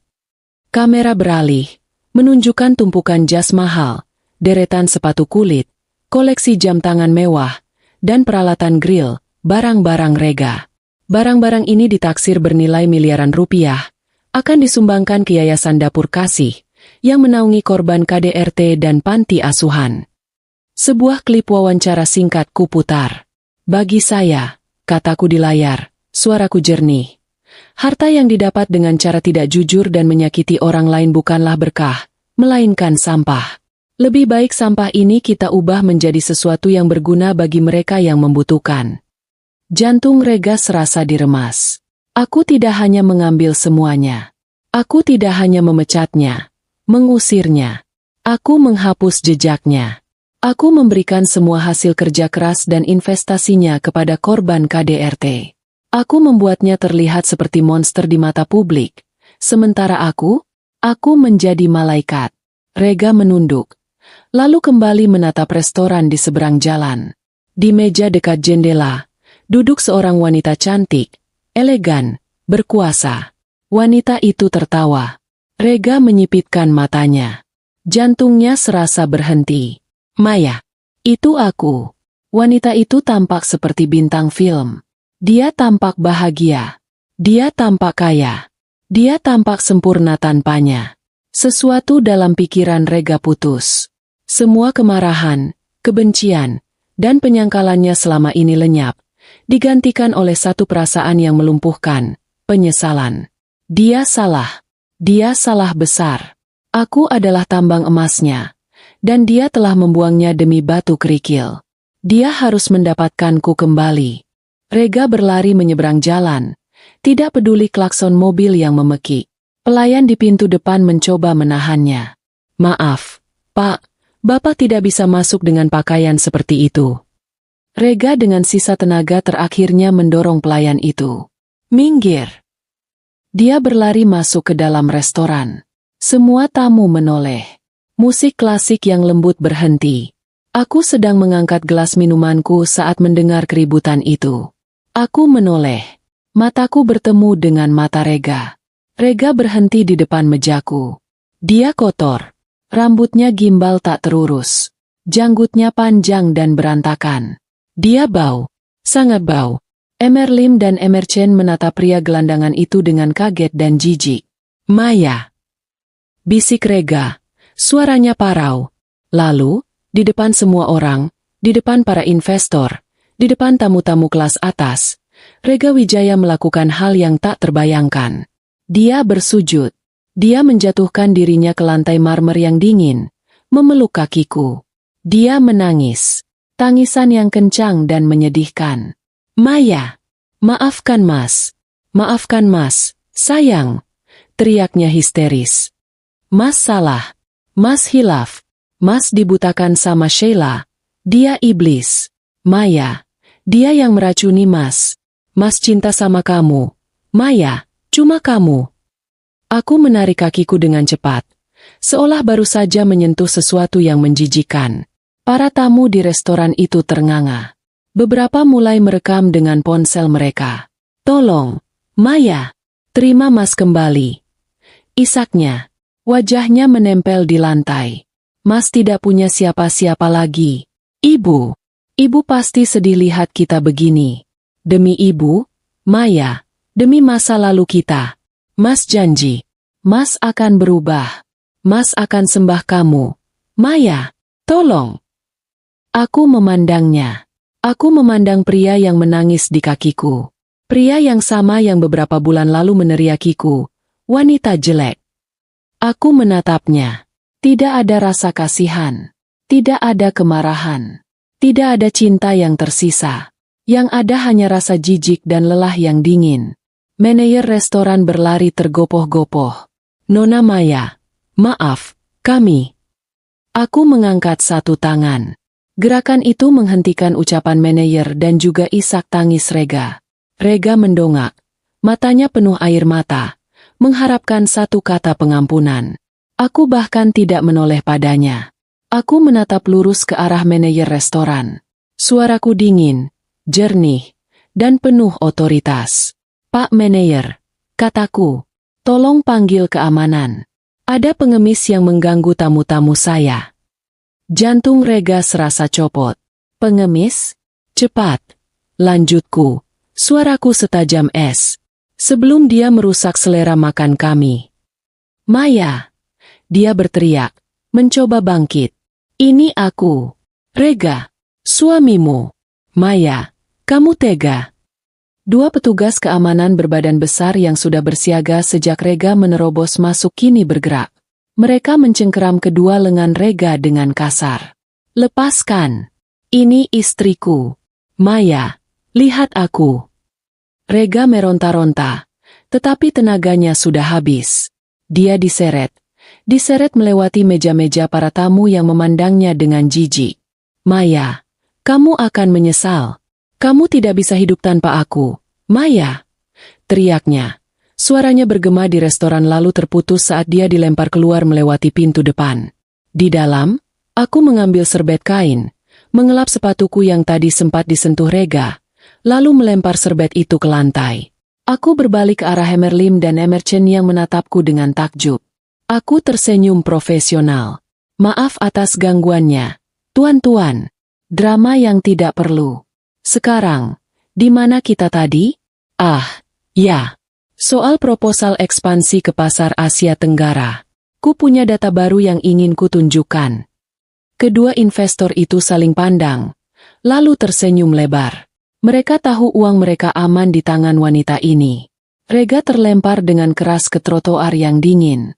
Kamera beralih, menunjukkan tumpukan jas mahal, deretan sepatu kulit, koleksi jam tangan mewah, dan peralatan grill, barang-barang Rega. Barang-barang ini ditaksir bernilai miliaran rupiah, akan disumbangkan ke Yayasan Dapur Kasih, yang menaungi korban KDRT dan panti asuhan. Sebuah klip wawancara singkat kuputar. Bagi saya, kataku di layar, suaraku jernih. Harta yang didapat dengan cara tidak jujur dan menyakiti orang lain bukanlah berkah, melainkan sampah. Lebih baik sampah ini kita ubah menjadi sesuatu yang berguna bagi mereka yang membutuhkan. Jantung Rega serasa diremas. Aku tidak hanya mengambil semuanya. Aku tidak hanya memecatnya, mengusirnya. Aku menghapus jejaknya. Aku memberikan semua hasil kerja keras dan investasinya kepada korban KDRT. Aku membuatnya terlihat seperti monster di mata publik. Sementara aku menjadi malaikat. Rega menunduk. Lalu kembali menatap restoran di seberang jalan. Di meja dekat jendela, duduk seorang wanita cantik, elegan, berkuasa. Wanita itu tertawa. Rega menyipitkan matanya. Jantungnya serasa berhenti. Maya, itu aku. Wanita itu tampak seperti bintang film. Dia tampak bahagia. Dia tampak kaya. Dia tampak sempurna tanpanya. Sesuatu dalam pikiran Rega putus. Semua kemarahan, kebencian, dan penyangkalannya selama ini lenyap, digantikan oleh satu perasaan yang melumpuhkan, penyesalan. Dia salah. Dia salah besar. Aku adalah tambang emasnya. Dan dia telah membuangnya demi batu kerikil. Dia harus mendapatkanku kembali. Rega berlari menyeberang jalan, tidak peduli klakson mobil yang memekik. Pelayan di pintu depan mencoba menahannya. Maaf, Pak, Bapak tidak bisa masuk dengan pakaian seperti itu. Rega dengan sisa tenaga terakhirnya mendorong pelayan itu. Minggir. Dia berlari masuk ke dalam restoran. Semua tamu menoleh. Musik klasik yang lembut berhenti. Aku sedang mengangkat gelas minumanku saat mendengar keributan itu. Aku menoleh. Mataku bertemu dengan mata Rega. Rega berhenti di depan mejaku. Dia kotor. Rambutnya gimbal tak terurus. Janggutnya panjang dan berantakan. Dia bau. Sangat bau. Emerlim dan Emerchen menatap pria gelandangan itu dengan kaget dan jijik. Maya. Bisik Rega. Suaranya parau. Lalu, di depan semua orang, di depan para investor, di depan tamu-tamu kelas atas, Rega Wijaya melakukan hal yang tak terbayangkan. Dia bersujud. Dia menjatuhkan dirinya ke lantai marmer yang dingin, memeluk kakiku. Dia menangis. Tangisan yang kencang dan menyedihkan. Maya, maafkan Mas. Maafkan Mas, sayang. Teriaknya histeris. Mas salah. Mas hilaf. Mas dibutakan sama Sheila. Dia iblis. Maya, dia yang meracuni Mas. Mas cinta sama kamu. Maya, cuma kamu. Aku menarik kakiku dengan cepat. Seolah baru saja menyentuh sesuatu yang menjijikan. Para tamu di restoran itu ternganga. Beberapa mulai merekam dengan ponsel mereka. Tolong, Maya, terima Mas kembali. Isaknya. Wajahnya menempel di lantai. Mas tidak punya siapa-siapa lagi. Ibu. Ibu pasti sedih lihat kita begini. Demi ibu, Maya, demi masa lalu kita. Mas janji. Mas akan berubah. Mas akan sembah kamu. Maya, tolong. Aku memandangnya. Aku memandang pria yang menangis di kakiku. Pria yang sama yang beberapa bulan lalu meneriakiku. Wanita jelek. Aku menatapnya. Tidak ada rasa kasihan. Tidak ada kemarahan. Tidak ada cinta yang tersisa. Yang ada hanya rasa jijik dan lelah yang dingin. Manajer restoran berlari tergopoh-gopoh. Nona Maya, maaf, kami. Aku mengangkat satu tangan. Gerakan itu menghentikan ucapan manajer dan juga isak tangis Rega. Rega mendongak. Matanya penuh air mata. Mengharapkan satu kata pengampunan. Aku bahkan tidak menoleh padanya. Aku menatap lurus ke arah manajer restoran. Suaraku dingin, jernih, dan penuh otoritas. Pak manajer, kataku, tolong panggil keamanan. Ada pengemis yang mengganggu tamu-tamu saya. Jantung Rega serasa copot. Pengemis? Cepat. Lanjutku. Suaraku setajam es. Sebelum dia merusak selera makan kami. Maya. Dia berteriak, mencoba bangkit. Ini aku. Rega. Suamimu. Maya. Kamu tega. Dua petugas keamanan berbadan besar yang sudah bersiaga sejak Rega menerobos masuk kini bergerak. Mereka mencengkeram kedua lengan Rega dengan kasar. Lepaskan. Ini istriku. Maya. Lihat aku. Rega meronta-ronta. Tetapi tenaganya sudah habis. Dia diseret melewati meja-meja para tamu yang memandangnya dengan jijik. Maya, kamu akan menyesal. Kamu tidak bisa hidup tanpa aku. Maya, teriaknya. Suaranya bergema di restoran lalu terputus saat dia dilempar keluar melewati pintu depan. Di dalam, aku mengambil serbet kain, mengelap sepatuku yang tadi sempat disentuh Rega, lalu melempar serbet itu ke lantai. Aku berbalik ke arah Emerlim dan Emerchen yang menatapku dengan takjub. Aku tersenyum profesional. Maaf atas gangguannya, tuan-tuan. Drama yang tidak perlu. Sekarang, di mana kita tadi? Ah, ya. Soal proposal ekspansi ke pasar Asia Tenggara. Ku punya data baru yang ingin ku tunjukkan. Kedua investor itu saling pandang, lalu tersenyum lebar. Mereka tahu uang mereka aman di tangan wanita ini. Rega terlempar dengan keras ke trotoar yang dingin.